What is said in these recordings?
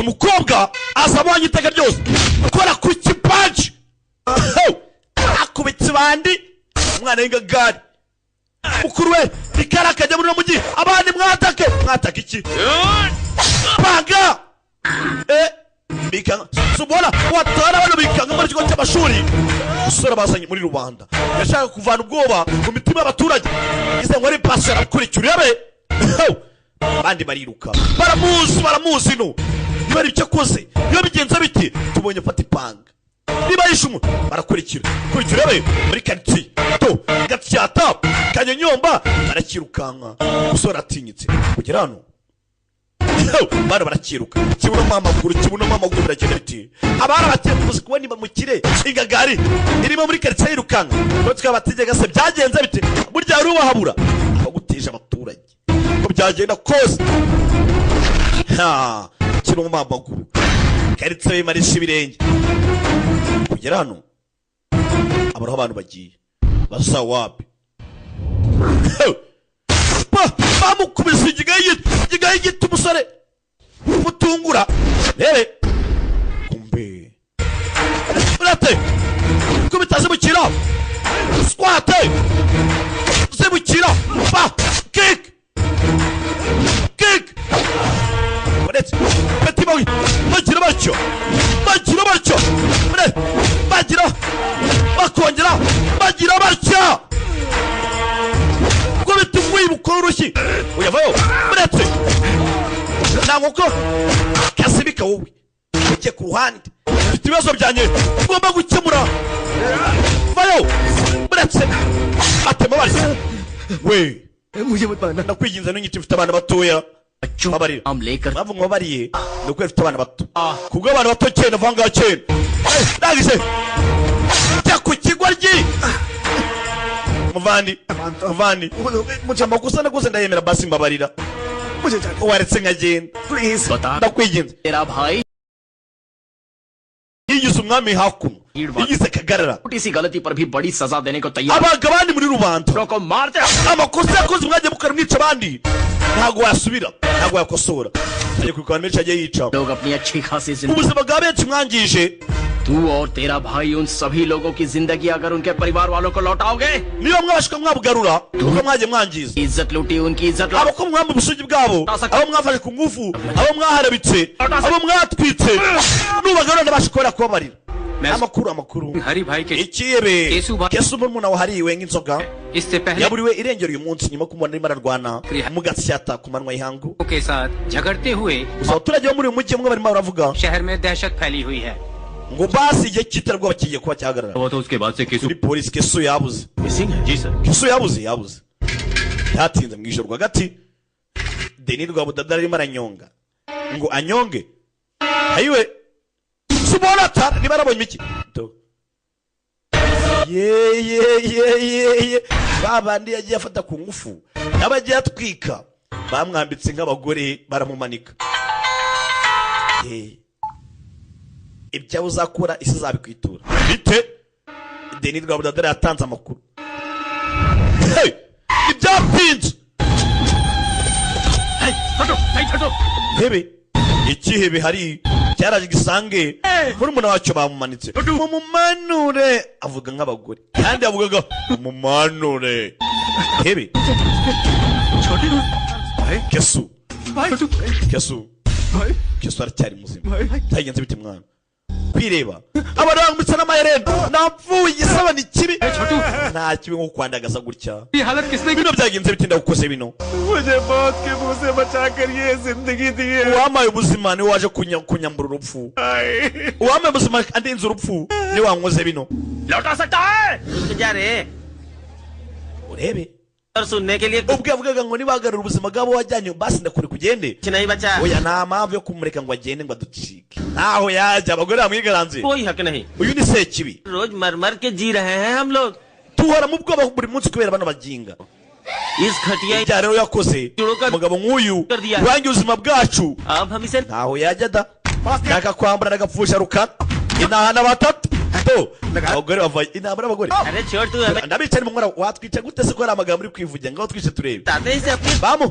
umukobwa azabonye iteka ryose akora ku kipaji akubitse bandi umwana w'ingagari mukuru we bikara akajya muri mujyi abandi mwataka iki panga bikanga subona watara bano bikanga muri kigo cy'amashuri usora bazanye muri rubanda yashaka kuvana ubwoba mu mitima y'abaturage ize ngo ari pastor akurikira yabe bandi bariruka baramuzi no niba ari icyo koze iyo bigenza biti tubonye fata ipanga niba yishumu barakurikira yabe muri kanti to gatyata kanyonyomba barakirukanka usora atinyitse kugera hano bana barakiruka kibuno mamaguru biragenda biti abara bateguze kubona niba mukire ingagari irimo muri quartier yirukanka ko twabategeka se byagenze biti burya ari ubahabura abaguteje abaturage ko byagenda kose kibuno mamaguru quartier yimarisha ibirenge kugera hano abaraho abantu bagiye basa wapi bamukubise igigayi gito umusore mutungura rebe kumbe urate kubita zibukira squate zibukira ba kick uretse betibawi bagira batyo bagira bakongera bagira batyo bukora urushyi uyavayo uretse ntanguko kasibika wowe ujye ku ruhande ufite ibibazo byanjye ugomba gukemura vayo uretse atema barisi we nakwiginza n'unyiti ufite abana batoya babarira mpamvu mwabariye ni uko ufite abana bato kubwo abana bato cyane vanga cyane ndagise jya ku kigoryi muvandi muchamba kusana kuze ndayemera basi mbabarira waretse nkagenda ndakwiginze तेरा भाई yigize umwami hakuno yigize kagarara इसी गलती पर भी बड़ी सजा देने को तैयार abagabandi muri rubanda को मारते amakosa yakoze mwajye mukaramwica abandi ntago yasubira ntago yakosora aje kwikwana menshi aje yica लोग अपनी अच्छी खासी जिंदगी ubuzima bwa benshi mwangije तू और तेरा भाई उन सभी लोगों की जिंदगी अगर उनके परिवार वालों को लौटाओगे niyo mwashika mwabugarura uko mwaje mwangiza इज्जत लूटी उनकी इज्जत abo ko mwamwe busugi bwabo abo mwafashe ku ngufu abo mwaharabitse abo mwatwitse nubagarura ndabashikora kubabarira amakuru हरी भाई के ikiyebe kesu murumuna wahariwe nk'inzoga इससे पहले yaburiwe irengero uyu munsi nyuma kumubona arimo ararwana mugasyata ku manwa y'ihangu के साथ झगड़ते हुए gusa abaturage bo muri uyu mujyi mwe barimo baravuga शहर में दहशत फैली हुई है ngo basi igihe cy'iterabwoba kigiye kuba cyahagarara वो तो उसके बाद से केसु kuri polisi kesu yabuze जी sir kesu yabuze yatinze mu ijoro rwagati Deni Rwabudada arimo aranyonga ngo anyonge ayiwe subonata niba arabonye iki ye babandi yagiye afata ku ngufu n'abagiye atwika bamwambitse nk'abagore baramumanika ibyo uzakora isi zabikwitura bite Deni Rwabudada yatanze amakuru ibyapinze hebe ikihebe hari cyaraje gisange murumuna wacyo bamumanitse mumumanure avuga nk'abagore kandi avugaga mumumanure hebe kesu aracyari muzima cyagenze bite mwana kwireba abarangutse n'amaherena napfuye isabana ikibi nta kibi nko kwandagaza gutya bino byagenze bite ndagukoze bino uwamaye ubuzima niwe waje kunyambura urupfu uwamaye ubuzima andinze urupfu niwe wankoze bino urebe ubwo yavugaga ngo nibagarura ubuzima bwabo wajyanye basi ndakure kugende oya nta mpamvu yo kumureka ngo agende ngo aducike ntaho yajya abagore bamwigaranze uyu ni sekibi रोज मर मर के जी रहे हैं हम लोग tuhora mu bwoba buri munsi kubera bano baginga इस घटिया ibya rero yakoze umugabo nk'uyu wangiye ubuzima bwacu अब हम इसे ntaho yajya da nakakwambara nagapfusha rukana inahana batatu to abagore bavaye intambara y'abagore अरे छोड़ तू हमें ndabica ni mumwara watwica gute se ko ari amagambo uri kwivugira ngaho twice turebe ताते से अपनी bamu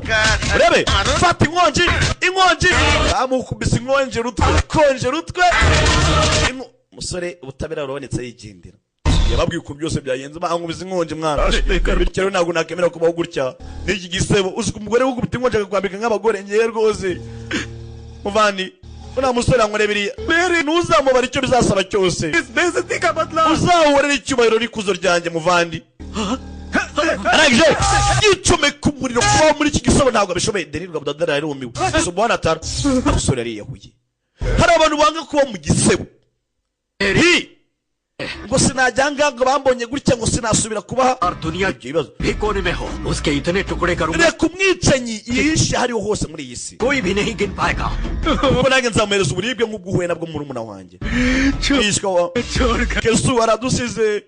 urebe fata inkonji bamukubise inkonje rutwe konje rutwe umusore ubutabera burabonetse yigendera yababwiye ukuntu byose byagenze bankubise inkonje mwana bityo rero ntabwo nakemera kubaho gutya n'iki gisebo uzi umugore w'ugubita inkonje akakwambika nk'abagore ngewe rwose muvandi una musore ankorebiriya rero ntuzamubara icyo bizasaba cyose uzahorera icyubahiro n'ikuzo ryanjye muvandi arangije yicomeka umuriro kubaho muri iki gisebo ntabwo abishoboye denirwa budadara yarumiwe gusa umubona atara umusore yariyahuye hari abantu banga kuba mu gisebo ngo sinajyanga ngo bambonye gutya ngo sinasubira kubaha और दुनिया भी कोने में हो उसके इतने टुकड़े करूंगा reka umwicanyi yihishe hariho hose muri iyi si कोई भी नहीं गिन पाएगा kuko nanjye nzamuhereza uburibwe nk'ubwo uhuye nabwo murumuna wanjye yishwa wa छोड़कर kesu aradusize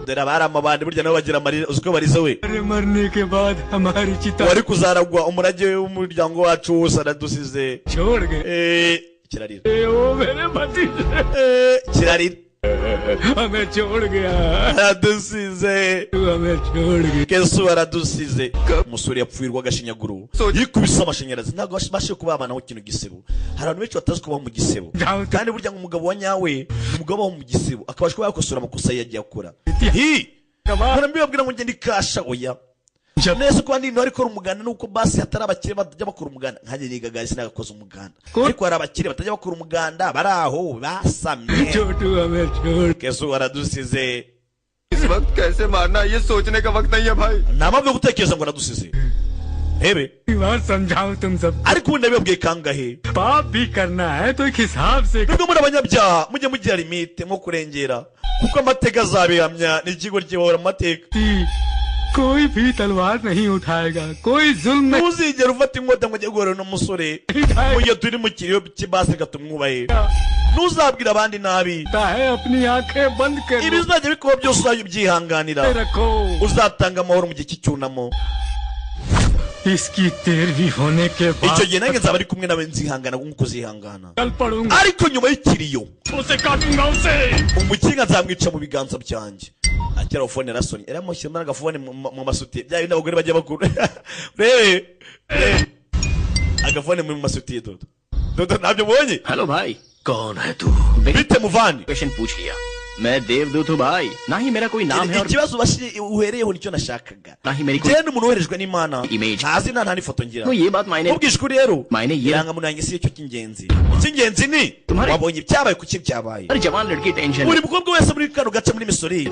dore abari amabandi burya nabo bagira amarira uzi ko barize we मरने के बाद हमारी चिता wari kuzaragwa umurage w'umuryango wacu wose aradusize छोड़ गए kirarira वो मेरे पति kirarira हमें छोड़ गया aradusize तू हमें छोड़ गया kesu aradusize umusore yapfuirwa agashinyaguro yikubise amashanyarazi ntabwo bashe kubabanaho ikintu gisebo hari abantu benshi batazi kubaho mu gisebo kandi burya ngo umugabo wa nyawe umugabo wo mu gisebo akabasha kuba yakosora amakosa yagiye akora mbibabwira ngo ngende ikasha oya neza ko abandi bari gukora umuganda nuko basi hatari abakire batajya bakora umuganda nkanjye nigaga sinagakoze umuganda ariko hari abakire batajya bakora umuganda bari aho basamye kesu aradusize इस वक्त कैसे मारना ये सोचने का वक्त नहीं है भाई nta mpamvu yo gutekereza ngo aradusize hebe समझाओ तुम सब ariko ubundi nabibabwiye kangahe पाप भी करना है तो एक हिसाब से nubwo muri abanyabyaha mujye mugira limite nko kurengera kuko amateka azabihamya ni ikigo kibahora mu mateka कोई भी तलवार नहीं उठाएगा कोई जुल्म नहीं ntuzigera ufata inkota ngo ujye guhura n'umusore mu gihe turi mu kiriyo cy'ibasi reka tumwubahe ntuzabwira abandi nabi है अपनी आंखें बंद कर लो, ibizajya bikuba byose uzajya ubyihanganira रखो uzatanga amahoro mu gihe cy'icyunamo इसकी तेरहवीं होने के icyo बाद gihe nanjye nzaba ari kumwe nawe nzihangana nk'uko uzihangana कल पढ़ूंगा ariko nyuma y'ikiriyo उसे काटूंगा उसे umukinga nzamwica mu biganza byanjye akira fone rasoni era mushyiramo agafone mu masutiye bya bindi abagore bajya bakura rebe agafone mu masutiye dodo ntabyo ubonye hello भाई कौन है तू bite muvandi question पूछ लिया मैं देवदूत हूँ भाई ना ही मेरा कोई नाम है और ikibazo uhereyeho nicyo nashakaga ना ही मेरी कोई njyewe n'umuntu woherejwe n'imana Image. nta zina nta n'ifoto ngira तो ये बात मायने mubwije ukuri rero मायने ये irangamuntu yanjye si cyo cy'ingenzi icy'ingenzi ni Tumhari- wabonye ibyabaye kuki byabaye हर जवान लड़की tension buri mukobwa wese muri kano gace muri misori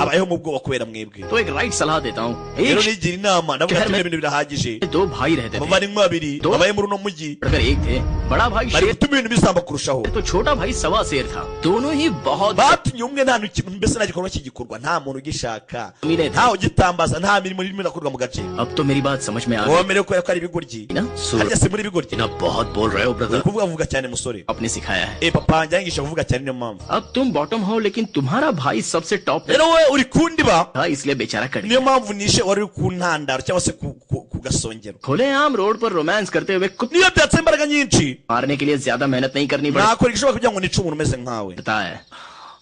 abayeho mu bwoba kubera mwebwe तो एक राइट सलाह देता हूँ rero एक nigira inama ndavuga शहर ati में- ibintu birahagije दो भाई रहते थे abavandimwe babiri Do- babaye muri uno mujyi पढ़कर एक थे बड़ा भाई bari शेर gutuma ibintu bizamba kurushaho तो छोटा भाई सवा शेर था दोनों ही बहुत batumye umwe nta kintu mbese nta gikorwa kigikorwa nta muntu ugishaka Mine- ntawe ugitambaza nta mirimo irimo irakorwa mu gace अब तो मेरी बात समझ में आ गई wemere ko ari ibigoryi ना harya si muri ibigoryi ना बहुत बोल रहे हो uri brother kuvuga vuga cyane musore आपने सिखाया है papa wanjye yangisha kuvuga cyane niyo mpamvu अब तुम बॉटम हो लेकिन तुम्हारा भाई सबसे टॉप पे rero wowe uri kundiba था इसलिए बेचारा cut niyo mpamvu nishe wari uri ku ntandaro cyangwa se ku gasongero खुले आम रोड पर रोमांस करते हुए कुत्ते niyo byatse imbaraga nyinshi मारने के लिए ज्यादा मेहनत नहीं करनी nakora igishoboka kugira ngo nice umuntu umeze nkawe पड़ता है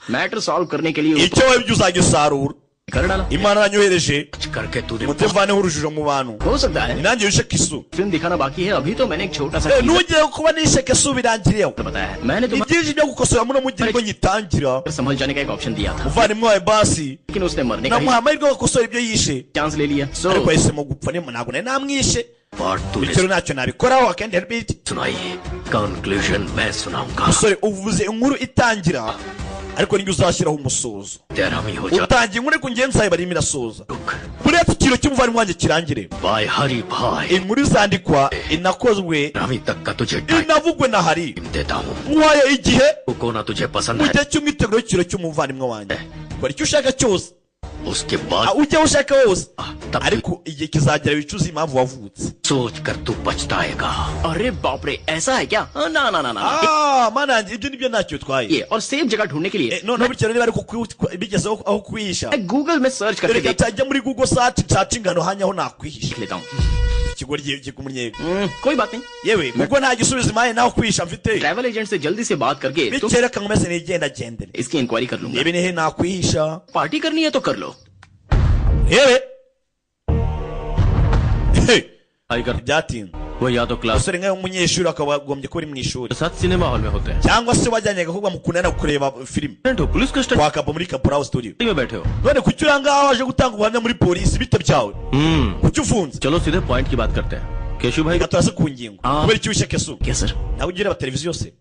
मैटर सॉल्व करने के लिए icyo wowe ibyo uzagisarura कर डाला imana yanyohereje कुछ करके तूने mutevaneho urujijo mu bantu हो सकता ni है nanjye wishe kisu फिल्म दिखाना बाकी है अभी तो मैंने एक छोटा सा teaser ntugire kuba nishe kisu birangiriyeho बताया है मैंने ni तुम्हें byinshi byo gukosora muno mujyi ngo nyitangira संभल जाने का एक ऑप्शन दिया था umuvandimwe wawe basi लेकिन उसने मरने का namuha amahirwe yo gukosora ibyo yishe chance ले लिया सो ariko yahisemo gupfa ntabwo nari namwishe और तूने bityo ntacyo nabikoraho akendi help it सुनाई कंक्लूजन मैं सुनाऊंगा musore uvuze inkuru itangira ariko ninjye uzashyiraho umusozo तेरा ही हो जा utangiye inkuru ariko ngenzi zawe barimo irasoza buriya ikiro cy'umuvandimwe wanjye kirangire by Hari bhai inkuru izandikwa inakozwe अभी तक का तुझे टाइम inavugwe na hari देता हूँ nk'uwaye igihe को ना तुझे पसंद mu है gihe cy'umwiteguro w'ikiro cy'umuvandimwe wanjye kora icyo ushaka cyose उसके बाद ujya aho ushaka hose तब ariko igihe kizagera wicuza impamvu wavutse सोच कर तू पछताएगा अरे बाप रे ऐसा है क्या ना ना ना ना mana yanjye ibyo nibyo ntacyo bitwaye ये और सेफ जगह ढूंढने के लिए noneho bityo niba ariko bigezeho aho kwihisha मैं गूगल में सर्च करके reka देख tajya muri google search nshaka ingano hanya aho nakwihisha लेता हूँ ikigoryi kikumunyenga कोई बात नहीं. yewe kuko nta gisubizo imaye naho kwisha mfite travel agent से जल्दी से बात करके तुम bikereka nkomeze nigenda gendere इसकी इंक्वायरी कर लूंगा. yewe nihe nakwihisha पार्टी करनी है तो कर लो. yewe आई कर byatinze वो या तो class umusore nkawe umunyeshuri akaba agombye ko uri mu ishuri साथ सिनेमा हॉल में होते हैं. cyangwa se wajyanye agakobwa mukundana kureba filime हो police custody wakava muri Kaporal studio में बैठे हो. none kuki uri ngaho waje gutanga ubuhamya muri polisi bito byawe kuki ufunze चलो सीधे पॉइंट की बात करते हैं. केशु भाई reka turase ku ngingo kubera icyo wishe kesu क्या sir? nawe ujya ureba televiziyo se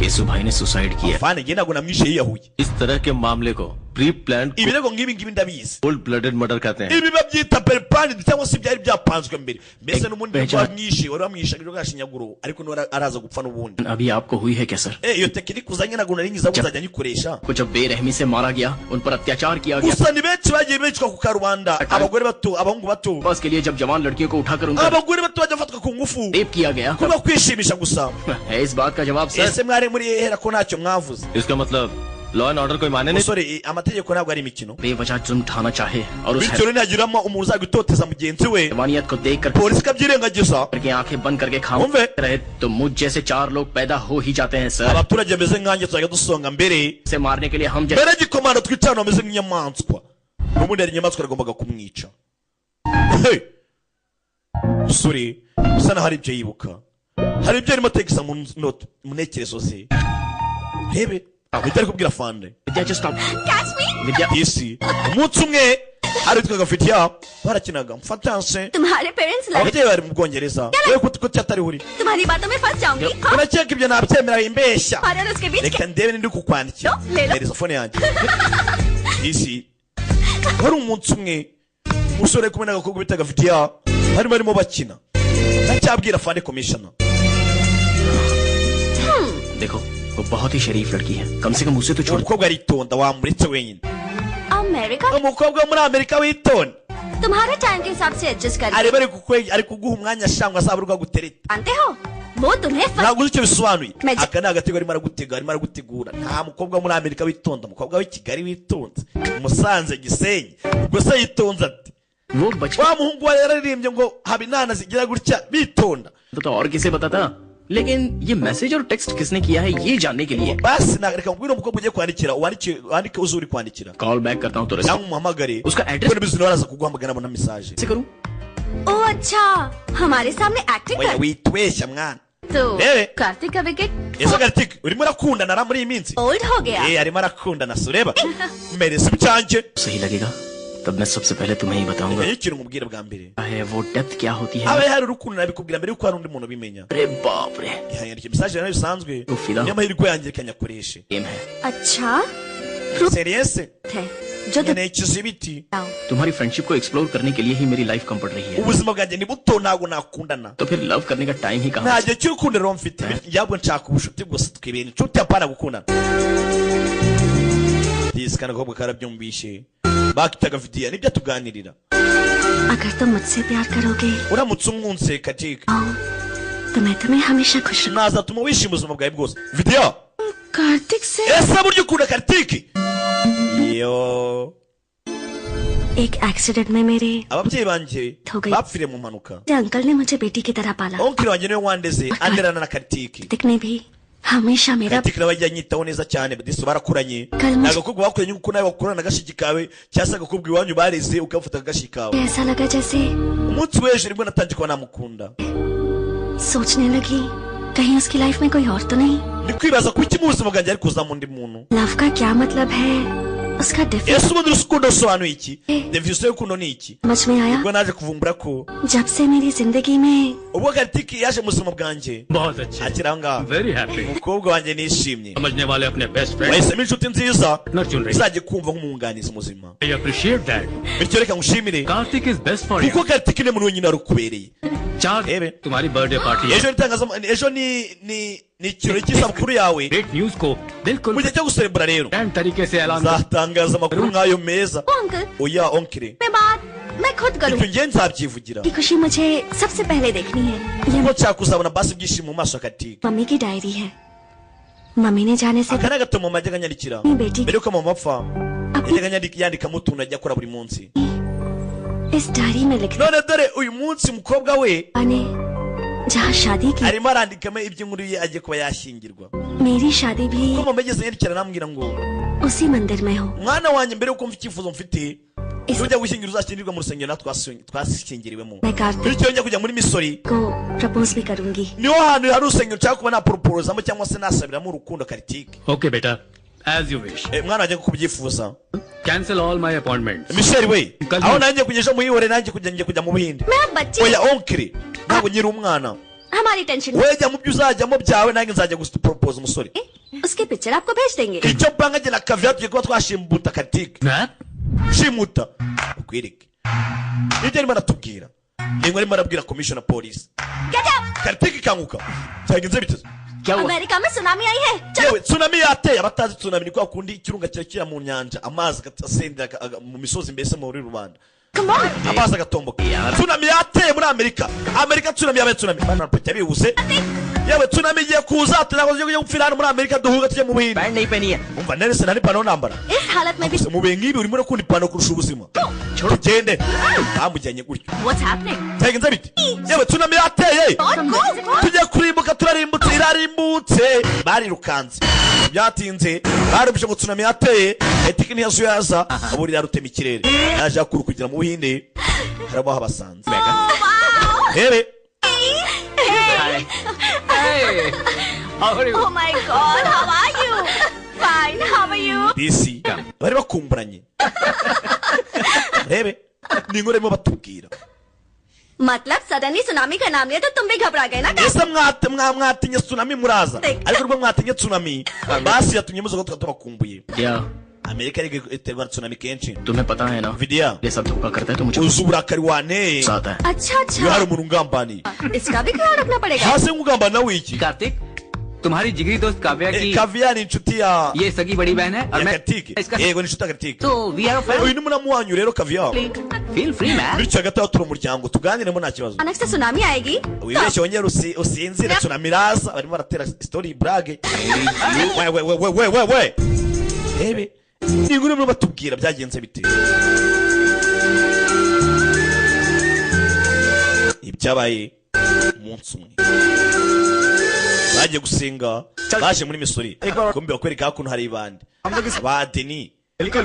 केसु भाई ने सुसाइड किया. fane njye ntabwo namwishe yiyahuye इस तरह के मामले को pre plan ibirego nk'ibi ngibi ndabizi cold blooded murder कहते हैं. ibi babyita periplanidi cyangwa se byari byapanzwe mbere mbese n'ubundi Beja. wamwishe wari wamwishaga ibyo gashinyaguro ariko niwe araza gupfa n'ubundi अभी आपको हुई है क्या sir? iyo tekinike uzanye ntabwo nari ngiza kuzajya nyikoresha को जब बेरहमी से मारा गया, उन पर अत्याचार किया गया. gusa ni benshi bagiye bicwa ku karubanda abagore bato abahungu bato बस के लिए जब जवान लड़कियों को उठाकर उनका abagore bato bajya bafatwa ku ngufu rape किया गया. kuba kwishimisha gusa है इस बात का जवाब sir? ese mwari muri hera ko ntacyo mwavuze इसका मतलब लॉ एंड ऑर्डर कोई माने नहीं. musore amategeko ntabwo ari imikino बेवजह जुर्म उठाना चाहे और उस bityo rero ntihagiramo umuntu uzajya gutoteza mugenzi we हैवानियत को देखकर polisi ikabyirengagiza करके आंखें बंद करके खाओ Umve. रहे तो मुझ जैसे 4 लोग पैदा हो ही जाते हैं sir. abaturage bameze nkanjye tuzajya dusonga mbere से मारने के लिए हम जैसे mbere y'igikomando twicana bameze nk'inyamaswa n'ubundi hari inyamaswa yagombaga kumwica Hey! musore usa naho hari ibyo yibuka hari ibyo arimo ategesa mu ntekerezo ze rebe ibyo ari kubwira fande विद्या just stop. Catch me! विद्या isi umunsi umwe aritwaga fitiya barakinaga mfatanse तुम्हारे पेरेंट्स लड़े. ababyeyi bari mu bwongereza yewe kuko atari uri तुम्हारी बातों में फंस जाऊंगी. हाँ? urakeka ibyo nabyemera imbeshya और उसके बीच reka ndebe nindi kukwandikira Lelo. hereza fone yanjye isi wari umunsi umwe umusore ari kumwe n'agakobwa bitaga fitiya barimo barimo bakina ndacyabwira fande komishona देखो वो बहुत ही शरीफ लड़की है, कम से कम उसे तो छोड़. umukobwa aritonda wamuretse wenyine America umukobwa wo muri amerika witonda तुम्हारे टाइम के हिसाब से एडजस्ट कर ari bari ari kuguha umwanya shangwa azaba urwa gutereta जानते हो वो तुम्हें ntabwo uzi icyo bisobanuye Magic. aka ni agatego arimo aragutega arimo aragutegura nta mukobwa wo muri amerika witonda umukobwa w'i kigali witonze musanze gisenyi ubwo se yitonze ati वो बचपन wa muhungu wa yararirimbye ngo haba inana zigira gutya bitonda तो और किसे बताता, लेकिन ये मैसेज और टेक्स्ट किसने किया है ये जानने के लिए basi reka mbwira umukobwa ugiye kwandikira wandike uzi uri kwandikira call back करता हूँ तुरंत. cyangwa umuhamagare उसका address kubera bizina baraza kuguhamagara na mesaje कैसे करूँ? ओ अच्छा हमारे सामने एक्टिंग oya कर witweshya mwana तो Eh. कार्तिक का wicket ese garitike urimo urakundana ra muri iyi minsi old हो गया. arimo arakundana so ureba mereza ibyanjye सही लगेगा तब मैं सबसे पहले तुम्हें ही बताऊंगा iyo ikintu umubwira bwa mbere है वो डेप्थ क्या होती है. haba hari urukundo nabikubwira mbere yuko hari undi muntu ubimenya अरे बाप रे, ihangana mesaje nayo bisanzwe Ufila. niyo mahirwe yanjye ikanyakoreshe game है. अच्छा seriyese थे जो तुम nkeneye ikizibiti तुम्हारी फ्रेंडशिप को एक्सप्लोर करने के लिए ही मेरी लाइफ कम पड़ रही है. ubuzima bwanjye ni buto ntabwo nakundana तो फिर लव करने का टाइम ही कहाँ. nta gihe cy'urukundo rero mfite yabwo nshaka ubucuti gusa twibera inshuti apana gukundana disi kandi agakobwa karabyumvishe bakitaga vidiya nibyo tuganirira अगर तुम मुझसे प्यार करोगे uramutse umwunse kajike तो मैं तुम्हें हमेशा खुश रखूंगा. nazatuma wishima ubuzima bwawe bwose vidiya Kartik से ese burya ukunda karitike iyo एक एक्सीडेंट में मेरे ababyeyi banjye हो गई. bapfiriye mu mpanuka अंकल ने मुझे बेटी की तरह पाला. onkiri wanjye niwe wandeze anderana na karitike Kartik ने भी हमेशा मेरा karitike nawe ajya anyitaho neza cyane disi barakuranye Kalma. ni agakobwa bakuranye nk'uko nawe wakurana agashiki kawe cyangwa se agakobwa iwanyu bareze ukabafata agashiki kawe ऐसा लगा जैसे umunsi w'ejo nibwo natangiye kuba namukunda सोचने लगी कहीं उसकी लाइफ में कोई और तो नहीं. ndi kwibaza kuki mu buzima bwanjye ari kuzamo undi muntu love का क्या मतलब है उसका definition ese ubundi urukundo rusobanuye iki definition y'urukundo ni iki समझ में आया ubwo naje kuvumbura ko जब से मेरी जिंदगी में ubwo karitike yaje mu buzima bwanjye बहुत अच्छे. akiri aho ngaho very happy. umukobwa wanjye nishimye समझने वाले अपने best friend wahisemo inshuti nziza न चुन रही. uzajya kumva nk'umwunganizi muzima I appreciate that. bityo reka ngushimire Kartik is best for kuko you. karitike ni muntu wenyine wari ukubereye चार Ebe. तुम्हारी birthday party है. ejo ejo ni ikirori cy'isabukuru yawe great news को बिल्कुल mu gihe cyo guserebura rero grand तरीके से ऐलान कर. nzatangaza amakuru nk'ayo meza ओ uncle oya onkire मैं बात मैं खुद ibyo करूँ ngiye nzabyivugira की खुशी मुझे सबसे पहले देखनी है. ये kuko nshaka kuzabona basi ibyishimo mu maso ya karitike mummy की डायरी है. मम्मी ने जाने से aka ni agato mama yajyaga anyandikira अपनी बेटी mbere yuko mama apfa yajyaga yandikamo utuntu ajya akora buri munsi इस डायरी में लिखा none dore uyu munsi umukobwa we ने जहाँ शादी की arimo arandikamo iby'inkuru ye agiye kuba yashyingirwa मेरी शादी भी ko mama yageze yerekera namubwira ngo उसी मंदिर में हो mwana wanjye mbere yuko mva icyifuzo mfite ujya gushyingira uzashyingirwa mu rusengero twashyingiriwemo मैं Kartik bityo njya kujya muri misori को प्रपोज भी करूंगी niho hantu hari urusengero nshaka kuba naproporozamo cyangwa se nasabiramo urukundo karitike Okay, बेटा, as you wish. mwana wanjye kubyifuza Cancel all my appointments. Michel we Kazi. aho nanjye kugesha muhihore nanjye kujya mu buhinde मैं अब बच्ची oya onkiri ntabwo nyiri umwana हमारी tension we jya mu byo uzajyamo byawe nanjye nzajya gusipropose umusore उसकी पिक्चर आपको भेज देंगे icyo mpanga njye na kaviya tugiye kuba twashimuta karitike मैं shimuta ukwereke ibyo arimo aratubwira yego arimo arabwira commissioner police karitike ikanguka cyagenze biteze America में सुनामी आई है yewe tsunami yateye abatazi tsunami ni kwa kundi ikirunga kirakira mu nyanja amazi agasendera mu misozi mbese muri rubanda amazi agatomboka tsunami yateye muri amerika tsunami yabaye tsunami bana pete bihuse yewe tsunami igiye kuza tunago tujye gupfira hano muri amerika duhuga tujye mu buhinde pant नहीं पहनी है umva nese nari pano nambara इस हालत में भी mu bihe nk'ibi urimo urakunda ipantaro kurusha ubuzima tugende bamujyanye gutyo What's happening? cyagenze biti yewe tsunami yateye tujye kurimbuka turarimbutse irarimbutse barirukanze byatinze barumvise ngo tsunami yateye etiki ntiyazo yaza aburira rutema ikirere yaje akuru kugira mu buhinde harabaho abasanze hebe Hey, how are you? Oh my God, how are you? Fine, how are you? disi bari bakumburanye hebe ni inkuru arimo batubwira मतलब suddenly tsunami का नाम लिया तो तुम भी घबरा गए ना ese mwatinye tsunami muraza ariko rwo mwatinye tsunami basi yatumye muzo ko tubakumbuye क्या amerika iri iterwa na tsunami kenshi तुम्हें पता है ना vidiya ये सब धोखा करता है तो मुझे uzi uburakari waneye गुस्सा आता है अच्छा iyo hari अच्छा umuntu ungambaniye इसका भी ख्याल रखना पड़ेगा hasi nkugambana nawe iki Kartik, तुम्हारी जिगरी दोस्त काव्या की kaviya ni inshuti ya ये सगी बड़ी बहन है और ya मैं karitike इसका yego ni inshuti ya karitike तो we are uyu ni muramu wanyu rero kaviya feel free man bityo hagati aho turi umuryango tuganiremo nta kibazo अचानक से सुनामी आएगी wibeshye wongere usinzire tsunami iraza barimo baratera story brage we hebe ni inkuru barimo batubwira byagenze bite ibyabaye umunsi umwe bagiye gusenga baje muri misori kumbe bakwereka hakuno hari ibandi ba deni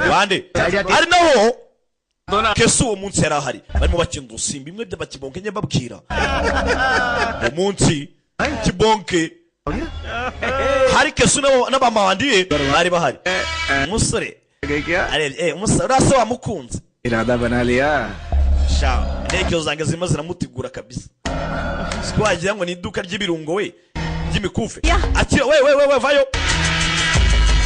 bande ari naho kese uwo munsi yari ahari barimo bakina udusimba imwe by'abakibonke nye babwira uwo munsi kibonke hari kese n'abamawandi bari bahari umusore umusore urasa wamukunze इरादा बना लिया sha intege zange zirimo ziramutegura kabisa sikwagira ngo ni iduka ry'ibirungo we ry'imikufe akira we vayo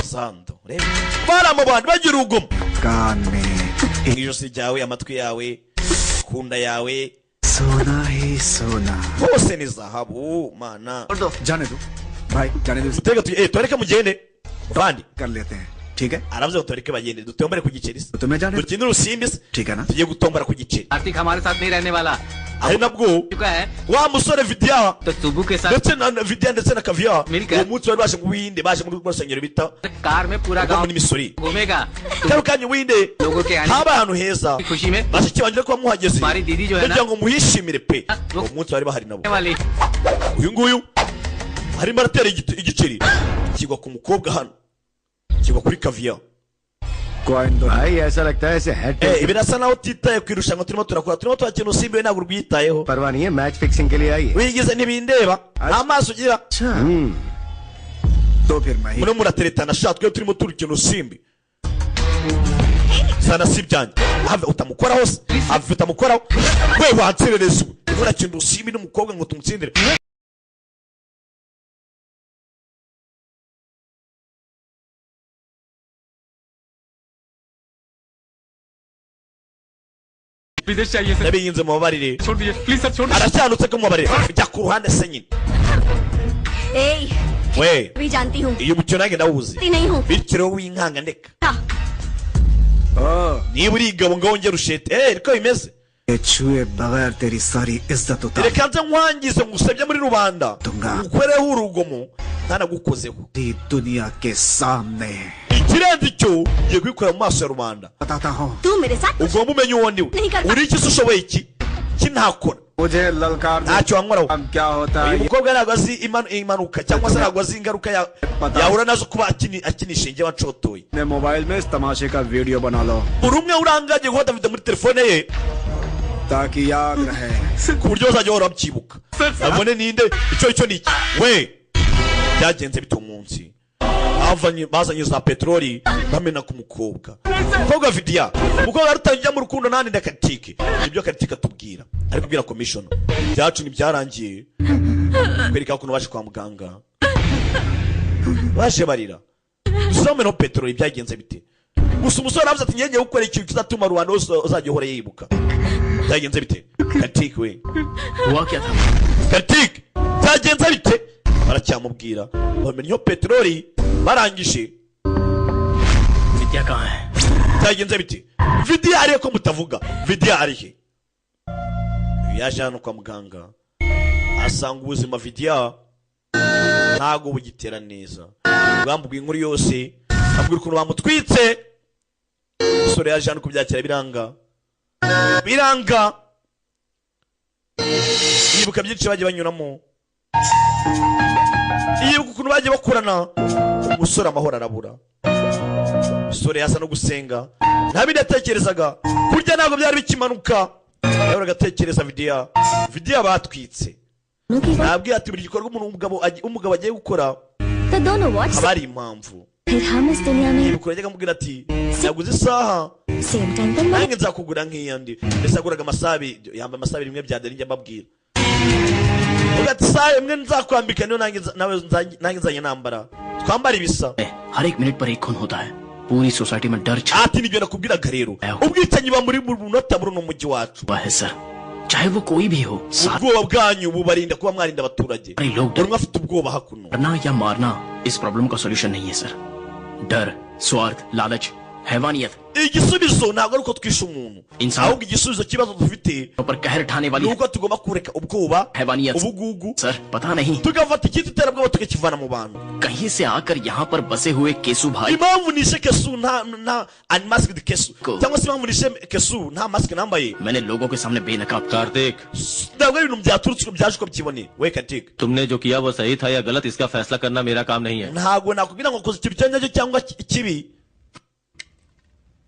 sando reba bara mu bantu bagira urugomo कान में ijosi ryawe amatwi yawe kunda yawe सोना ही सोना hose ni zahabu mana जाने दो भाई जाने दो mutega tureke mugende bandi कर लेते हैं ठीक है aravuze ngo tureke bagende dutombere ku giceri se तुम्हें जाने दो dukine urusimbi se ठीक है ना tugiye gutombora ku giceri Kartik हमारे साथ नहीं रहने वाला ari nabwo चुका है wa musore vidiya तो सुबु के साथ ndetse na vidiya ndetse na kaviya Milka. uwo munsi bari baje mu buhinde baje muri rusengero bita car में पूरा rwo गांव muri misori घूमेगा tarukanye buhinde लोगों के आने haba ahantu heza की खुशी में bashiki banjye kuba muhageze हमारी दीदी जो है ना kugira ngo muhishimire pe uwo munsi bari bahari nabo वाली uyu nguyu arimo aratera igiceri kigwa ku mukobwa hano kigwa kuri kaviya coin दो भाई ऐसा लगता है ऐसे head birasa naho utitaye ku irushanwa turimo turakina usimbi we ntabwo urwitayeho परवाह नहीं है मैच फिक्सिंग के लिए आई है wigize ntibindeba nta maso ugira अच्छा तो फिर मैं ही muno murateretana sha twe turimo turukina usimbi sana si byanjye have utamukoraho se have utamukoraho we wanserereza ubu urimo urakina usimbi n'umukobwa ngo tumutsindire विदेश चाहिए sir ndabiyinze mubabarire छोड़ दीजिए please sir छोड़ aracyanutse ko mubabarire jya ku ruhande se nyine ए we भी जानती हूँ iyo mukino nanjye ndawuzi नहीं हूँ bityo rero winkanga ndeka ओह niba uri igabo ngo wongere ushete niko bimeze ये छुए बगैर तेरी सारी इज्जत उतार reka nze nkwangize ngusebye muri rubanda Tunga. ukoreho urugomo ntanagukozeho दी दुनिया के सामने kirenze icyo ugiye kubikora mu maso ya rubanda बताता हूँ तू मेरे साथ कुछ ugomba umenya uwo ndiwe नहीं कर uri iki se ushoboye iki ntakora मुझे ललकार दो। ntacyo wankoraho अब क्या होता uyu है mukobwa ntabwo azi impanuka cyangwa se ntabwo azi ingaruka yahura nazo kuba akinisha inge wacotoye अपने मोबाइल में इस तमाशे का वीडियो बना लो buri umwe urangagiye gufata video muri telefone ye ताकि याद रहे ku buryo bazajya bahora babyibuka abone ninde icyo ni iki we byagenze bito munsi bazanye za peteroli bamena ku mukobwa umukobwa vidiya umukobwa rutajya mu rukundo nandi ndakatike nibyo katika tubwira ari kubwira commission byacu ntibyarangiye kwereka ukuntu baje kwa muganga baje barira usomeno peteroli byagenze bite gusa umusore aravuze ati ngiye gukora ikintu kizatuma rubanda uzajya uhora yibuka byagenze bite katike we हुआ क्या था katike byagenze bite baracyamubwira bamenye peteroli barangije विद्या कहाँ है byagenze bite vidiya ariyo ko mutavuga vidiya arihe yaje hano kwa muganga asanga ubuzima vidiya ntago bugitera neza bwambwiye inkuru yose abwira ukuntu bamutwitse umusore yaje hano kubyakira biranga yibuka byinshi bagiye banyuramo yibuka ukuntu bagiye bakurana umusore amahoro arabura umusore yasa no gusenga nta bindi yatekerezaga kurya ntabwo byari bikimanuka yahoraga agatekereza vidiya batwitse nabwiye ati buri gikorwa umugabo agiye gukora तो दोनों what's haba hari impamvu फिर हम इस दुनिया में yibuka yajyaga amubwira ati naguze isaha same time पर nange nzakugura nk'iyandi mbese aguraga amasabi yambaye amasabi rimwe bya deni njya mbabwira uvuga ati isaha imwe nzakwambika niyo nange nzanye nambara twambara ibisa हर एक मिनट पर एक खून होता है पूरी सोसाइटी में डर छा ati nibyo nakubwiraga rero ubwicanyi buba muri munota muri uno mujyi wacu हुआ है सर चाहे वो कोई भी हो साथ ubwoba bwanyu bubarinda kuba mwarinda abaturage अरे लोग buri umwe afite ubwoba hakuno डरना या मारना इस प्रॉब्लम का सॉल्यूशन नहीं है सर डर स्वार्थ लालच हैवानियत igisubizo ntabwo ari uko twishe umuntu Insani. ahubwo igisubizo kibazo dufite पर कहर ठाने वाली ni uko tugomba kureka ubwoba हैवानियत ubugugu सर पता नहीं tugafata icyitwa iterabwoba tukakivana mu bantu कहीं से आकर यहाँ पर बसे हुए केसु भाई impamvu nishe kesu nta unmasked kesu Cool. cyangwa se impamvu nishe kesu nta mask nambaye मैंने लोगों के सामने बेनकाब Kartik ntabwo ari ibintu byaturutse byaje uko byiboneye we katika तुमने जो किया वो सही था या गलत इसका फैसला करना मेरा काम नहीं है ntabwo nakubwira ngo koze ikintu cyanyacyo cyangwa kibi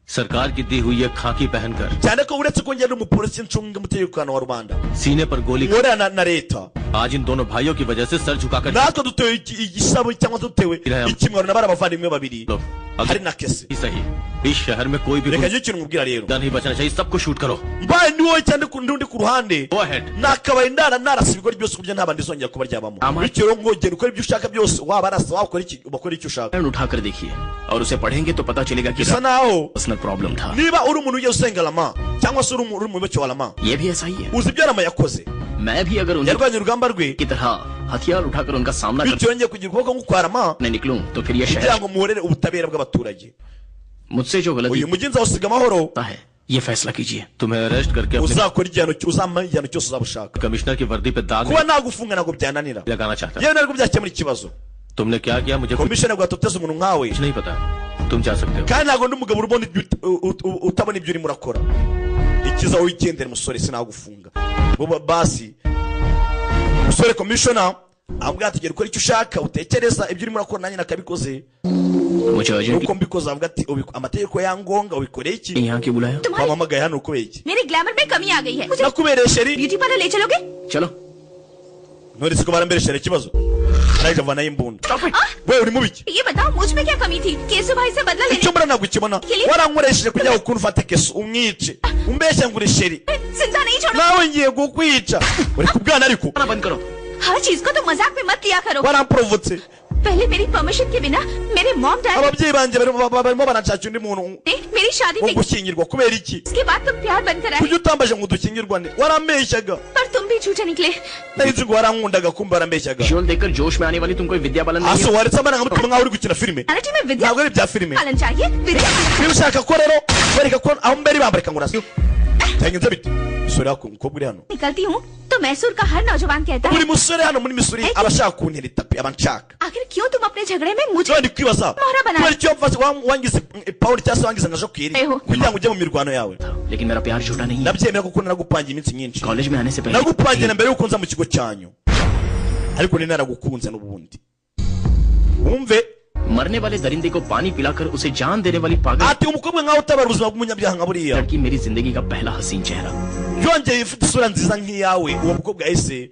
सरकार की दी हुई ये खाकी पहनकर cyane ko uretse ko njye ari umupolisi ncunga umutekano wa rubanda सीने पर गोली nkorera na leta आज इन दोनों भाइयों की वजह से सर झुकाकर natwe dutewe igisabo cyangwa dutewe ikimwaro na bari abavandimwe babiri लो, hari अगर na kese ही सही इस शहर में कोई भी reka njye ikintu nkubwira rero गुंडा नहीं बचना चाहिए सबको शूट करो mbaye ni wowe cyane ku ndi ku ruhande go ahead nakabaye narasa ibigori byose ku byo nta bandi zongera kuba ryabamo Ama- bityo rero mwogera ukora ibyo ushaka byose waba arasa waba ukora icyo ushaka उठा कर देखिए और उसे पढ़ेंगे तो पता चलेगा कि bisa naho पर्सनल प्रॉब्लम था niba uri umuntu ugiye usenga lama cyangwa se uri mu muyoboke wa lama ये भी ऐसा ही है uzi ibyo lama yakoze मैं भी अगर उनकी yarwanye urugamba rwe तरह हथियार उठाकर उनका सामना bityo yongeye kugira ukuboko nk'ukwa lama करने निकलूं तो फिर ये kugira शहर ngo muhorere ubutabera bw'abaturage मुझसे जो गलती uyu mugenzi wawe usiga amahoro होता है ये फैसला कीजिए तुम्हें अरेस्ट करके अपने uzakora uzamara igihano cyose uzaba ushaka commissioner की वर्दी पे दाग kuba nagufunga ntabwo byananira लगाना चाहता yewe ntabwo byakemura ikibazo तुमने क्या किया मुझे कुछ komishoni ntabwo watoteza umuntu nkawe नहीं पता तुम जा सकते हो kandi ntabwo ndi umugabo ubona utabona ibyo urimo urakora ikiza wowe wigendera musore sinagufunga bo basi musore komishona avuga ati gera ukora icyo ushaka utekereza ibyo urimo urakora nanjye nakabikoze मुझे urgent nuko mbikoze avuga ati amategeko yangonga ubikoreye iki यहाँ क्यों बुलाया wamamagaye hano ukubeye iki मेरे ग्लैमर में कमी आ गई है मुझे nakubereye sheri ब्यूटी पार्लर ले चलोगे चलो nturetse ko barambere sheri ikibazo arahita avanayo imbunda we uri mu biki ये बताओ मुझ में क्या कमी थी केसु भाई से बदला लेने icyo mbona ntabwo ukibona warankoresheje kugira ngo ukuntu ufate keso umwice umbeshya ngo uri sheri जिंदा नहीं छोड़ो nawe ngiye kukwica uri kubwana ariko बंद करो हर चीज को तो मजाक में मत लिया करो waramporovotse पहले मेरी परमिशन के बिना मेरे mom dad ababyeyi banjye barimo baranshakira undi muntu ने मेरी शादी wo में gushyingirwa kubera iki इसके बाद तुम प्यार बंद कराए kuki utambaje ngo dushyingirwane warambeshyaga पर तुम भी झूठे निकले nahise ngo warankundaga kumva warambeshyaga visual देखकर जोश में आने वाली तुम कोई विद्या बालन नहीं aso हो। waretse amarangamutima nkaho uri gukina filime reality में विद्या ntabwo ari ibya filime पालन चाहिए विद्या niba ushaka ko rero bereka ko aho mbere bambareka ngo urasa byagenze bite musore wako umukobwa uri hano निकलती हूँ तो मैसूर का हर नौजवान कहता है buri musore hano muri Missouri abashaka kuntera itapi abanshaka आखिर क्यों तुम अपने झगड़े में मुझे none kwibaza मोहरा बना kubera icyo wangize Paul cyangwa wangize nka Jokwiri Eho. kugira ngo ujye mu mirwano yawe लेकिन मेरा प्यार झूठा नहीं है nabyemera kuko naragupangiye iminsi myinshi college में आने से पहले nagupangiye na mbere yuko nza mu kigo cyanyu ariko ni naragukunze n'ubundi wumve मरने वाले दरिंदे को पानी पिलाकर उसे जान देने वाली पागल ati umukobwa nkaho utabara ubuzima bw'umunyabyaha nka buriya लड़की मेरी जिंदगी का पहला हसीन चेहरा yongeye ifite isura nziza nk'iyawe uwo mukobwa yahise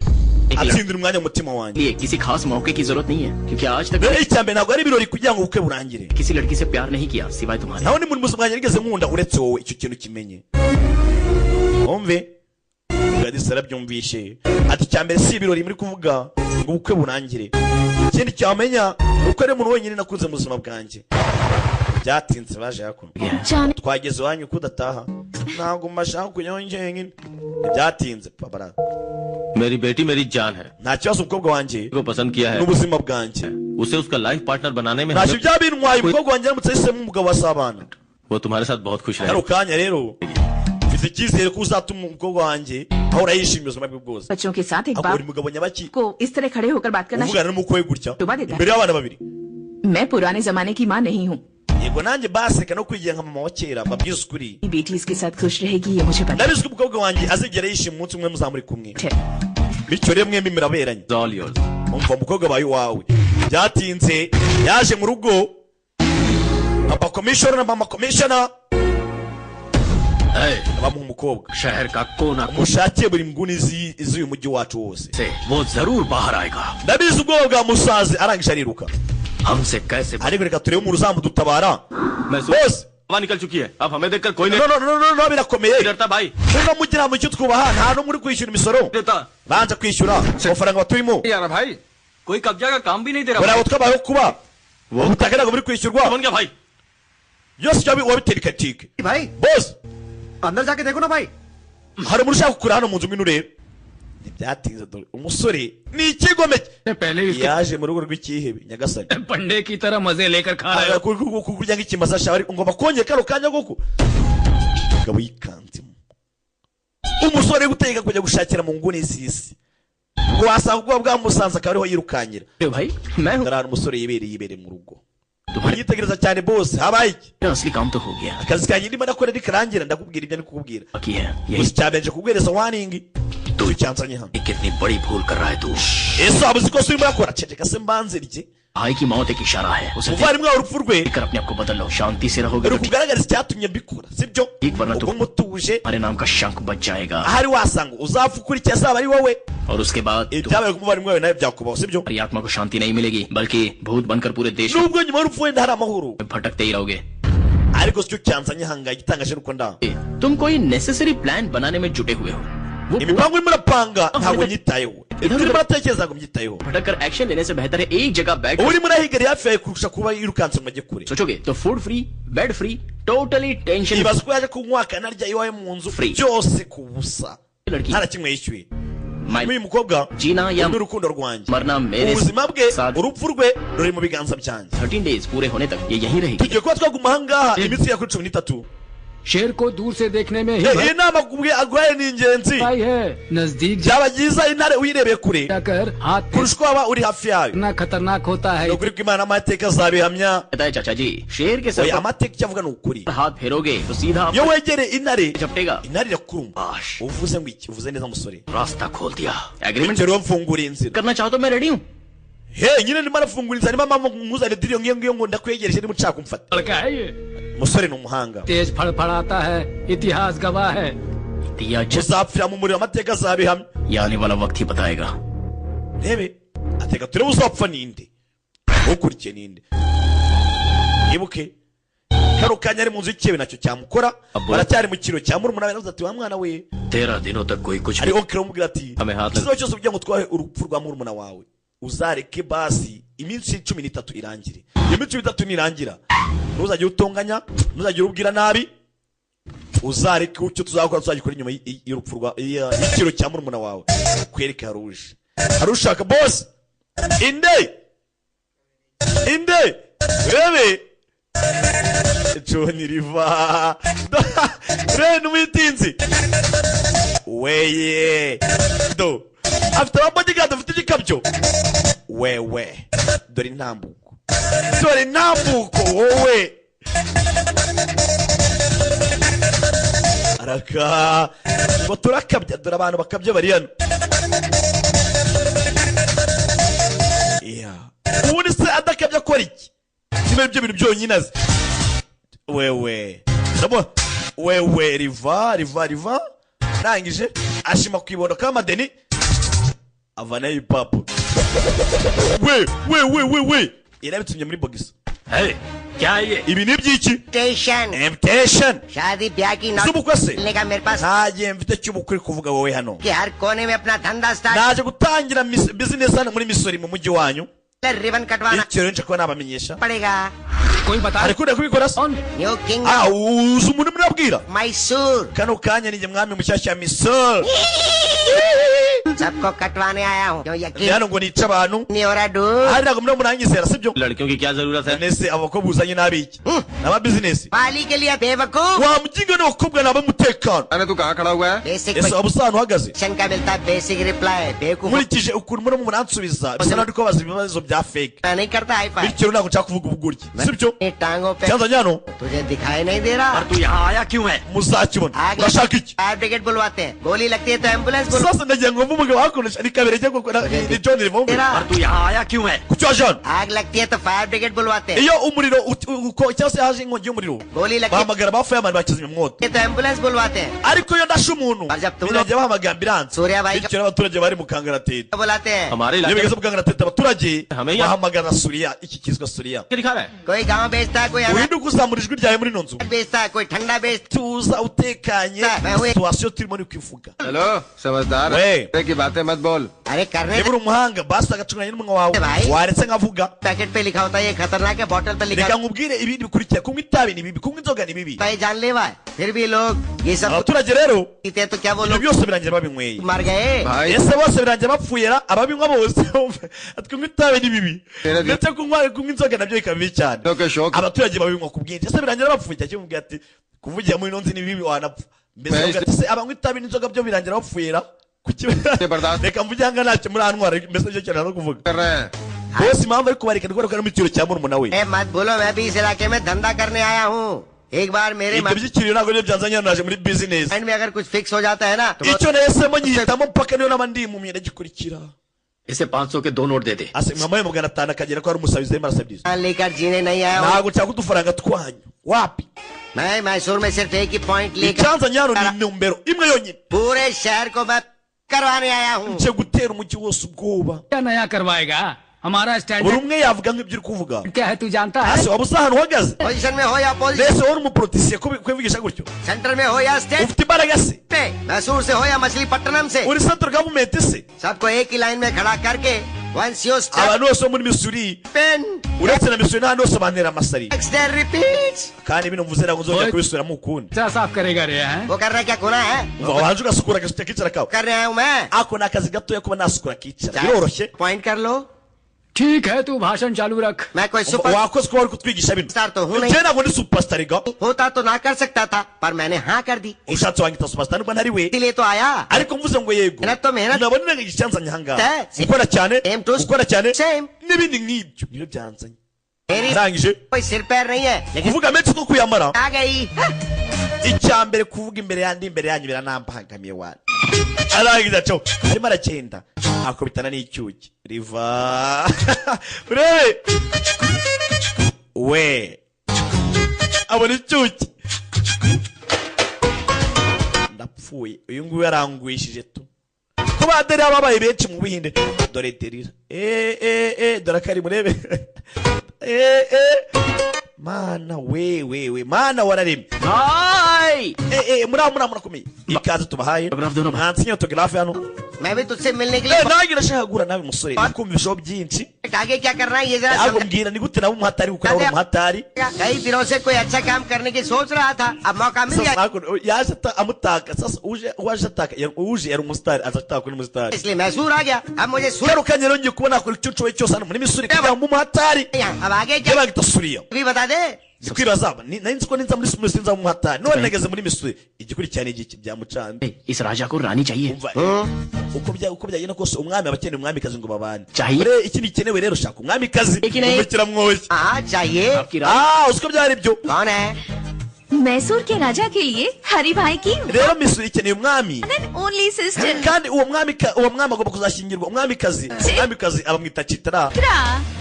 atsindira umwanya mu mutima wanjye ये किसी खास मौके की जरूरत नहीं है क्योंकि आज तक rero icyambere ntabwo ari ibirori kugira ngo ubukwe burangire किसी लड़की से प्यार नहीं किया सिवाय तुम्हारे naho ni muri buzima bwanjye nigeze nkunda uretse wowe icyo kintu kimenye wumve Gladys arabyumvishe ati icyambere si ibirori muri kuvuga ngo ubukwe burangire ikindi cyamenya uko ari umuntu wenyine nakunze mu buzima bwanjye byatinze baje yakunda जाने twageze iwanyu kudataha ntabwo mbashaka kujyaho njyenyine byatinze pabara मेरी बेटी मेरी जान है nta kibazo umukobwa wanjye को पसंद किया है n'ubuzima bwanjye उसे उसका लाइफ पार्टनर बनाने में ntacyo byabintwaye umukobwa wanjye aramutse ahisemo umugabo wasabana वो तुम्हारे साथ बहुत खुश kano रहे kanya rero mfite icyizere ko uzatuma umukobwa wanjye ahora yishimiye ubuzima bwe bwose बच्चों के साथ एक ahubwo uri बाप mugabo nyabaki को इस तरह खड़े होकर बात करना uvugana n'umukwe we gutya Tuba deta. imbere y'abana babiri मैं पुराने जमाने की माँ नहीं हूँ yego nanjye baseka no kwigira nka mama wa kera mbabwize ukuri बेटी इसके साथ खुश रहेगी ये मुझे पता ndabizi ko umukobwa wanjye azigera yishima umunsi umwe muzamuri kumwe है bityo rero mwembi muraberanye all yours umva umukobwa wawe iwawe byatinze yaje mu rugo papa komishona na mama komishona bamuha umukobwa शहर का कोना कोना mushakiye buri nguni z'uyu mujyi wacu wose से वो जरूर बाहर आएगा ndabizi ubwoba bwa musazi arangije ariruka हमसे कैसे ariko reka turebe umuntu uzamudutabara मैं bose हवा निकल चुकी है अब हमें देखकर कोई no नहीं no no no no birakomeye डरता भाई niba mugira mu cyo twubaha nta n'umwe uri kwishyura imisoro देता banza kwishyura amafaranga baturimo यार भाई कोई कब्जा का काम भी नहीं दे buriya abo twabayeho kuba ubutaka ntabwo buri kwishyurwa बन गया भाई byose ujya wabitera ikatike भाई bose अंदर जाके देखो ना भाई hari umuntu ushaka kugura hano mu nzu ngwino urebe ntibyatinze dore umusore ni ikigomeke पहले इसके yaje mu rugo rw'ikihebe nyagasani पंडे की तरह मजे लेकर खा रहे हो kurya nk'ikimasa ashaka ngo bakongere kano kanya koko umugabo yikanzemo umusore guteka kujya gushakira mu nguni z'isi ngo wasanga ubwoba bwamusanze akaba ariho yirukankira भाई मैं हूँ ndarara umusore yibereye mu rugo तुम्हारी yitegereza cyane bose habaye iki असली काम तो हो गया akazi kanjye ndimo ndakora nikarangira ndakubwira ibyo ndi kukubwira बाकी है gusa यही icyabenje kubwiriza waningi तू cyanzanye hano कितनी बड़ी भूल कर रहा है तू ese waba uzi ko urimo urakora ceceka se mbanze rye भाई की मौत एक इशारा है उसे umuvandimwe wawe urupfu rwe देखकर अपने आप को बदल लो शांति से रहोगे uri तो ठीक kugaragariza icyatumye mbikora sibyo ठीक वरना ubwo तो ngutuje हमारे नाम का शंख बच जाएगा ahari wasanga uzapfa ukurikiye azaba ari wowe और उसके बाद ibyabaye ku muvandimwe wawe nawe byakubaho sibyo तुम्हारी आत्मा को शांति नहीं मिलेगी बल्कि भूत बनकर पूरे देश nubwo nyuma y'urupfu wenda hari amahoro में भटकते ही रहोगे ariko sicyo cyanzanye hanga igitangaje nuko nda तुम कोई नेसेसरी प्लान बनाने में जुटे हुए हो वो पूरा imipango urimo urapanga ntabwo nyitayeho ibyo urimo uratekereza ngo mbyitayeho भटक कर एक्शन लेने से बेहतर है एक जगह बैठ urimo urahigariye hafi yawe kurusha kuba yirukanse ngo ajye kure सोचोगे तो food free bed free totally tension ibaza ko yaje kunywa akanarya iwawe mu nzu Free. byose ku busa लड़की nta na kimwe yishyuye my uyu mukobwa जीना या ni urukundo rwanjye मरना मेरे ubuzima bwe साथ urupfu rwe ruri mu biganza byanjye 13 डेज पूरे होने तक ये यहीं रहेगी tugiye kuba twaguma ahangaha iminsi ya kuri 13 शेर को दूर से देखने में ही iyi nama kubwe aguhaye ni ingenzi भाई है नजदीक byaba byiza intare uyirebeye kure जाकर हाथ kurusha uko waba uri hafi yayo कितना खतरनाक होता है ni ukuri ko imana amateka azabihamya कहता है चाचा जी शेर के oya sir amateka icyo avuga ni ukuri पर हाथ फेरोगे तो सीधा iyo wegereye intare झपटेगा intare irakuruma बाश uvuze ngo iki uvuze neza musore रास्ता खोल दिया agreement bityo rero mfungura inzira करना चाहो तो मैं रेडी हूँ he nyine ndimo arafungura inzira niba mama nkuzane diriyo ngiyo ngo ndakwegereje niba ushaka kumfata लड़का है ये umusore ni umuhanga तेज फड़फड़ाता है इतिहास गवाह है दिया जस uzapfira mu muriro amateka azabihamya ये आने वाला वक्त ही बताएगा rebe ateka turebe uzapfa ninde ukurikiye ninde ibuke kano kanya ari mu nzu y'ikebe nacyo cyamukora baracyari mu kiro cya murumuna we navuze ati wa mwana we 13 दिनों तक कोई कुछ ari onkera umubwira ati Ame hafi. ikibazo cyose kugira ngo twahe urupfu rwa murumuna wawe uzareke basi iminsi 13 irangire iyo minsi 13 nirangira ntuzajye utonganya ntuzajye ubwira nabi uzareke icyo tuzakora tuzagikora inyuma y'urupfu rwa y'ikiro cya murumuna wawe kwereke haruje harushaka boss inde rebe John Riva Ren witinzi weye do after bodyguard afite igikabyo wewe dore intambuko wowe araka ngo turakabya dore abantu bakabyo bari hano ubundi se adakabya akora iki kimwe ibyo bintu byonyine azi wewe ndabona wewe riva rangije ashima kwibondo k'amadeni avanayo ipapo we irabitumye muri bogisi है क्या ये ibi ni byiki invitation शादी ब्याह की z'ubukwe se नौकरी का मेरे पास nta gihe mfite cy'ubukwe uri kuvuga wowe hano कि हर कोने में अपना धंधा start naje gutangira business hano muri misori mu mujyi wanyu ribbon कटवाना icyo rero nje kuba nabamenyesha पड़ेगा कोई बता ariko uri kubikora se new king uzi umuntu murabwira Mysore kano kanya ninjye mwami mushyashya misori सबको कटवाने आया हूँ क्यों यकीन hano ngo nice abantu नहीं हो रहा dude hari ntabwo murimo muranyizera sibyo लड़कियों की क्या जरूरत है nese abakobwa uzanye n'abiki n'aba business पाली के लिए बेवकूफ wa muginga n'abakobwa n'abamutekano अरे तू कहाँ खड़ा हुआ है basic ese waba usa ahantu uhagaze question का मिलता है बेसिक रिप्लाई बेवकूफ nkurikije ukuntu murimo muransubiza bisa naho ndi kubaza ibibazo bya fake नहीं करता hi fi bityo ntabwo nshaka kuvuga ubugoryi sibyo टांगों पे cyanzanye hano तुझे दिखाई नहीं दे रहा तू यहाँ आया क्यों है muzakibona आग urashaka iki फायर ब्रिगेड बुलवाते हैं गोली लगती है तो एम्बुलेंस बुलवाते sasa ndagira ngo mvuge wakoresha ni kabere cyo gukora ni John Riva हैं तू यहाँ आया क्यों है ku cyo John आग लगती है तो फायर ब्रिगेड बुलवाते हैं iyo umuriro uko cyangwa se haje inkongi y'umuriro गोली लगती bahamagara abafuye abantu bakizimya umwotsi है तो एम्बुलेंस बुलवाते हैं ariko iyo ndashe umuntu Barya tuno. birajya bahamagara ambilanse Surya भाई bityo n'abaturage bari mu kangaratete बुलाते हैं हमारे iyo इलाके bigeze mu kangaratete abaturage Hame ya- bahamagara suriya iki kizwa suriya में दिखा रहा है कोई गांव बेचता है कोई अनाज uhinduka uzamura ijwi ryawe muri ino nzu बेचता है कोई ठंडा बेचता tuza utekanye situwasiyo turimo ni kwivuga hello समझदार वे। तरह की बातें मत बोल अरे करने niba uri umuhanga basi agacunganya n'umunwa wawe Bye. waretse nkavuga packet पे लिखा होता है ये खतरनाक है बोतल पे लिखा reka nkubwire ibindi bikurikira kunywa itabi ni bibi kunywa inzoga ni bibi होता है जानलेवा है फिर भी लोग ये सब abaturage rero पीते हैं तो क्या वो ibyo लोग byose birangira babinyweye मर गए भाई ese bose birangira bapfuye ra ababinywa bose kunywa itabi ni bibi Tera- ndetse kunywa inzoga nabyo bikaba bibi cyane तो के शौक abaturage babinywa ku bwinshi ese birangira bapfuye cyangwa kimubwira ati kuvugira muri ino nzi ni bibi wanapfa mbese Mbese- uvuga ati se abanywa itabi n'inzoga byo birangira bapfuye ra kuki बर्दाश्त reka mvuge hanga ntacyo muri antwara mbese nicyo kintu no kuvuga कर रहे हैं bose impamvu ari kubareka ni kubera ko ari mu cyiciro cya murumuna we ए, मत बोलो मैं भी इस इलाके में धंधा करने आया हूँ एक बार मेरे ibyo by'ikiriyo ntabwo niyo byanzanye hano naje muri business mind में अगर कुछ फिक्स हो जाता है ना तो icyo nahisemo nyihitamo mpaka niyo naba ndi impumyi ndagikurikira इसे 500 के 2 नोट दे दे mwamuhaye 500 akagera ko ari umusabizi arimo arasabiriza मान लेकर जीने नहीं आया हूँ ntabwo nshaka udufaranga twanyu wapi मैं मैसूर में सिर्फ एक ही पॉइंट लेकर icyanzanye hano ni intumbero imwe yonyine पूरे शहर को मैं करवाने आया हूँ nje gutera umujyi wose ubwoba क्या नया करवाएगा हमारा buri standard umwe yavuga nk'ibyo uri kuvuga क्या है तू जानता है hasi waba usa ahantu uhagaze position में हो या position mbese wowe uri umuporotisiye kubivugisha gutyo centre में हो या स्टेट ufite imbaraga se पे मैसूर से हो या मछलीपट्टनम से uri central government se सबको एक ही लाइन में खड़ा करके once you step abantu bose bo muri misuri in uretse na misuri n'ahandi hose bantera amasari next day repeats kandi bino mvuze ntabwo nzongera kubisubiramo ukundi क्या साफ करेगा रे हैं वो कर रहा है क्या गुना है umva wabanje ugasukura akicara kawe कर रहा हूँ मैं ako ni akazi gatoya kuba nasukura akicara biroroshye point कर लो ठीक है तू भाषण चालू रख मैं कोई super wakoze kuba wari kutwigisha bino star तो हूँ नहीं njye ntabwo ndi superstar ga होता तो ना कर सकता था पर मैंने हाँ कर दी ushatse wanyita superstar nubwo ntari we इसीलिए तो आया ariko mvuze ngo yego मेहनत तो मेहनत nabona nanga icyanzanye ahangaha Same. gukora cyane Same to- gukora cyane Same. n'ibindi nk'ibyo niyo byanzanye मेरी ndangije कोई सिर पैर नहीं है लेकिन kuvuga menshi two kuyamara आ गई icya mbere kuvuga imbere yandi imbere yanyu biranambangamiye wana arangiza cyo arimo aragenda akubitana n'icyuki riva urebe we abona icyuki ndapfuye uyu nguyu yarangwishije tu ko baderi babaye benshi mu Buhinde dore derira dore kari murebe mana we mana wararemye भाई murakomeye ikaze tubahaye Autograph dono ba? mwansinye autographe hano मैं भी तुझसे मिलने के लिए nanjye ndashaka guhura nawe musore nakumvishaho byinshi आगे क्या कर रहा है ये जरा ahubwo समझ- mbwira ni gute nawe umuhatari kuko nawe uri umuhatari कई दिनों से कोई अच्छा काम करने की सोच रहा था अब मौका मिल Sasa गया ntabwo- yaje amutaka sasa uwaje ataka uje yari umusitari aza ataka kuri umusitari इसलिए मैसूर आ गया अब मुझे सुर yarukanye rongeye kubona kuri icyo nshoboye cyose hano muri misuri kugira ngo umuhatari अब आगे ye क्या bagita suriya भी बता दे kwibaza nari nzi ko ninza muri Missouri nza mu hatari none nageze muri Missouri igikurikirana igiki byamucanze इस राजा को रानी चाहिए uko byagenda kose umwami abakeneye umwamikazi ngo babane चाहिए ure iki bikenewe rero shaka umwamikazi umukira mwoye हाँ चाहिए आपकी रानी uziko byari byo कौन है मैसूर के राजा के लिए हरी भाई की rero Missouri ikeneye umwami only sister kandi uwo mwami agomba kuzashyingirwa umwamikazi abamwita Chitra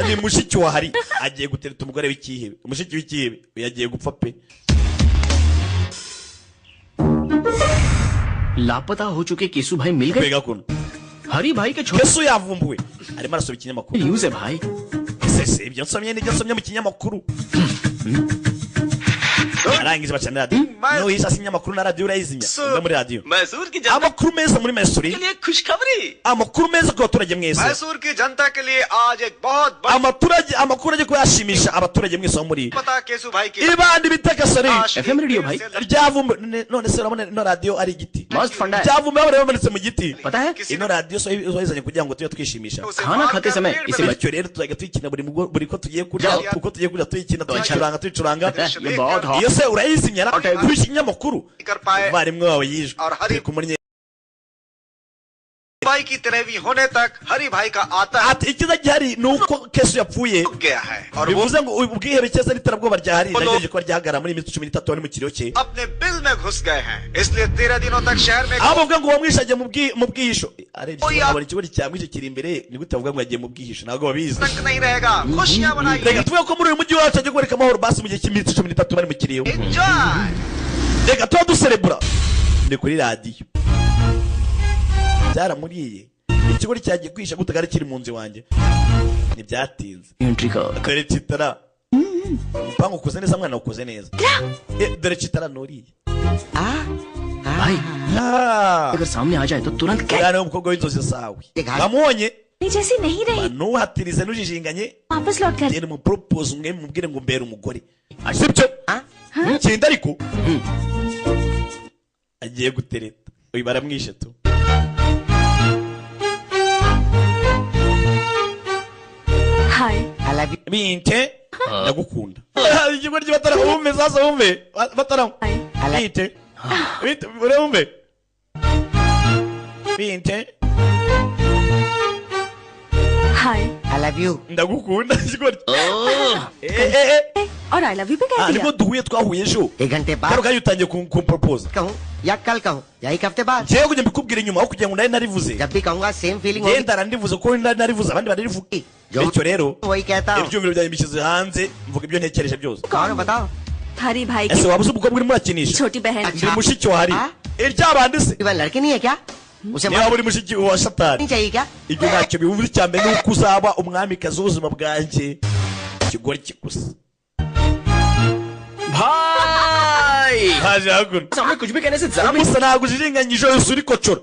ni mushiki wa Hari agiye gutereta umugore w'ikihebe umushiki w'ikihebe yagiye gupfa pe लापता हो चुके केसु भाई मिल गए kwega kuno हरी भाई के छोटे Kesu yavumbuwe arimo arasoma ikinyamakuru news है भाई ese ibyo nsomye mu kinyamakuru arangije bacana radio no yisa sinyamakuru na radio urayizimya mbe muri radio Mysore की जनता amakuru meza muri Missouri के लिए खुशखबरी amakuru meza ku baturage mwese Mysore की जनता के लिए आज एक बहुत बड़ा amakuru agiye kuyashimisha abaturage mwese bo muri पता केसु भाई की ibandi bitagasore FM रेडियो भाई ryavumbu none se urabona ino radio ari igiti मस्त फंडा है ryavumbu bari bamanitse mu giti पता है ino radio so izanye kugira ngo tujye twishimisha खाना खाते समय इसे bityo rero tuzajya tuyikina buri ko tugiye kurya tuyikina tuyicuranga ये बहुत hot iyo se urayizimya kuri ikinyamakuru कर पाए barimwe wawe yijwe और हरी kumurye भाई की तेरहवीं होने तक हरी भाई का आता ati ikiza gihari nuko Kesu yapfuye गया है और वो bivuze ngo ubwihebe cyese n'iterabwoba ryahari nagejeje ko ryahagarara muri iminsi 13 ari mu kiriyo cye अपने बिल में घुस गए हैं इसलिए 13 दिनों तक शहर में abo bavuga ngo wamwishaje mu bwihisho abona ikigori cyamwishe kiri imbere ni gute bavuga ngo yagiye mu bwihisho ntabwo babizi तक नहीं रहेगा खुशियां मनाइए reka tuvuge ko muri uyu mujyi wacu agiye kureka amahoro basi mu gihe cy'iminsi 13 bari mu kiriyo enjoy reka tuba duserebura ni kuri radiyo byaramuriye ikigori cyagiye kwihisha gute kari kiri mu nzu wanjye ntibyatinze entry का dore Chitara upangu ukoze neza mwana ukoze neza dore Chitara nuriye भाई अगर सामने आ जाए तो तुरंत क्या yani umukobwa w'inzozi zawe bamubonye जैसी नहीं रही ntuhatirize n'ujijinganye वापस लौट कर genda umupropose umwe mubwire ngo mbere umugore sibyo genda ariko agiye gutereta uyu baramwishe tu hi I love you. binte ndagukunda ikigori cy'abatara bumve sasa bumve batara binte binte urumve binte hi I love you. ndagukunda ikigori और I love you भी कह दिया nibwo duhuye twahuye ejo 1 घंटे karo बाद kayo utangiye kumpropose कहूँ या कल कहूँ या 1 हफ्ते बाद jewe kujya mbikubwira inyuma aho kugira ngo nari narivuze जब भी कहूँगा सेम फीलिंग होगी genda narivuze ko nari narivuze abandi bararivuga bityo rero वही कहता हूँ ibyumviro byanjye mbishyize hanze mvuga ibyo ntekereje byose कौन है बताओ हरी भाई ese की waba uzi umukobwa urimo urakinisha छोटी बहन ndi mushiki wa Hari हाँ? iryabandi se वह लड़की नहीं है क्या उसे niba uri mushiki wa Satani नहीं चाहिए क्या ibyo ntacyo bivuze icyambere ni uko uzaba umwamikazi w'ubuzima bwanjye ikigori kigusa भाई haje haguno सामने कुछ भी कहने से जरा भी musa ntabwo ujijinganyije yose uri kocora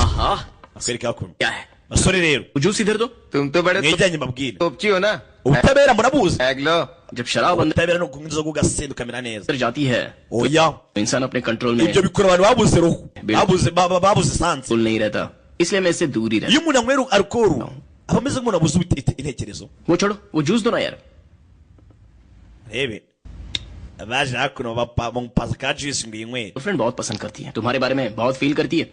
आहा akwereka hakuno क्या है basore rero जूस इधर दो तुम तो बड़े mwijyanye mbabwire तोपची हो ना ubutabera murabuzi बैग लो जब शराब अंदर ubutabera ni ukunywa inzoga ugasinda ukamera neza जाती है oya तो इंसान अपने कंट्रोल में ibyo bikora abantu babuze roho babuze sansi बिल्कुल नहीं रहता इसलिए मैं इससे दूर ही रहता iyo umuntu anywera alukoro aba ameze nk'umuntu abuze intekerezo वो छोड़ो वो जूस दो ना यार rebe baje hakuno bamupaza ka juice ngo yinywere friend बहुत पसंद करती है तुम्हारे बारे में बहुत फील करती है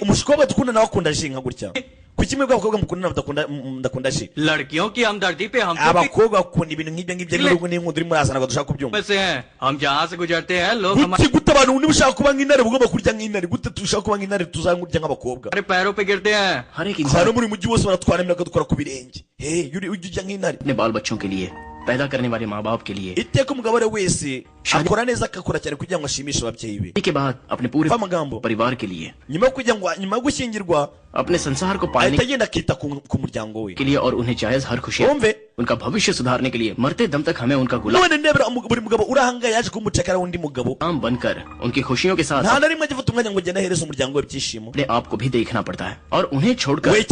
umushikobwa dukunda nawe akunda ji nka gutya kuki mwebwe abakobwa mukunda mudakunda ji लड़कियों की हमदर्दी पे हम abakobwa bakunda ibintu nk'ibyo ngibyo n'urugo n'inkundo urimo urazana ngo dushaka kubyumva में से हैं हम जहाँ से गुजरते हैं लोग guti gute abantu niba ushaka kuba nk'intare mugomba kurya nk'intare gute tushaka kuba nk'intare tuzangurya nk'abakobwa हमारे पैरों पे गिरते हैं हर एक hano इंसान muri mujyi wose baratwara imyaka dukora ku birenge ujya urya nk'intare अपने बाल बच्चों के लिए पैदा करने वाले माँ बाप के लिए iteka umugabo ari wese akora neza agakora cyane kugira ngo ashimishe ababyeyi be के बाद अपने पूरे amagambo परिवार के लिए nyuma yo gushyingirwa अपने संसार को पालने ahita agenda akita ku muryango we के लिए और उन्हें जायज हर खुशी wumve उनका भविष्य सुधारने के लिए मरते दम तक हमें उनका गुलाम none ndebera buri mugabo urahangaye yaje kumucakara undi mugabo बनकर उनकी खुशियों के साथ nta na rimwe agifata umwanya ngo agende ahereze umuryango we ibyishimo अपने आप को भी देखना पड़ता है और उन्हें छोड़कर we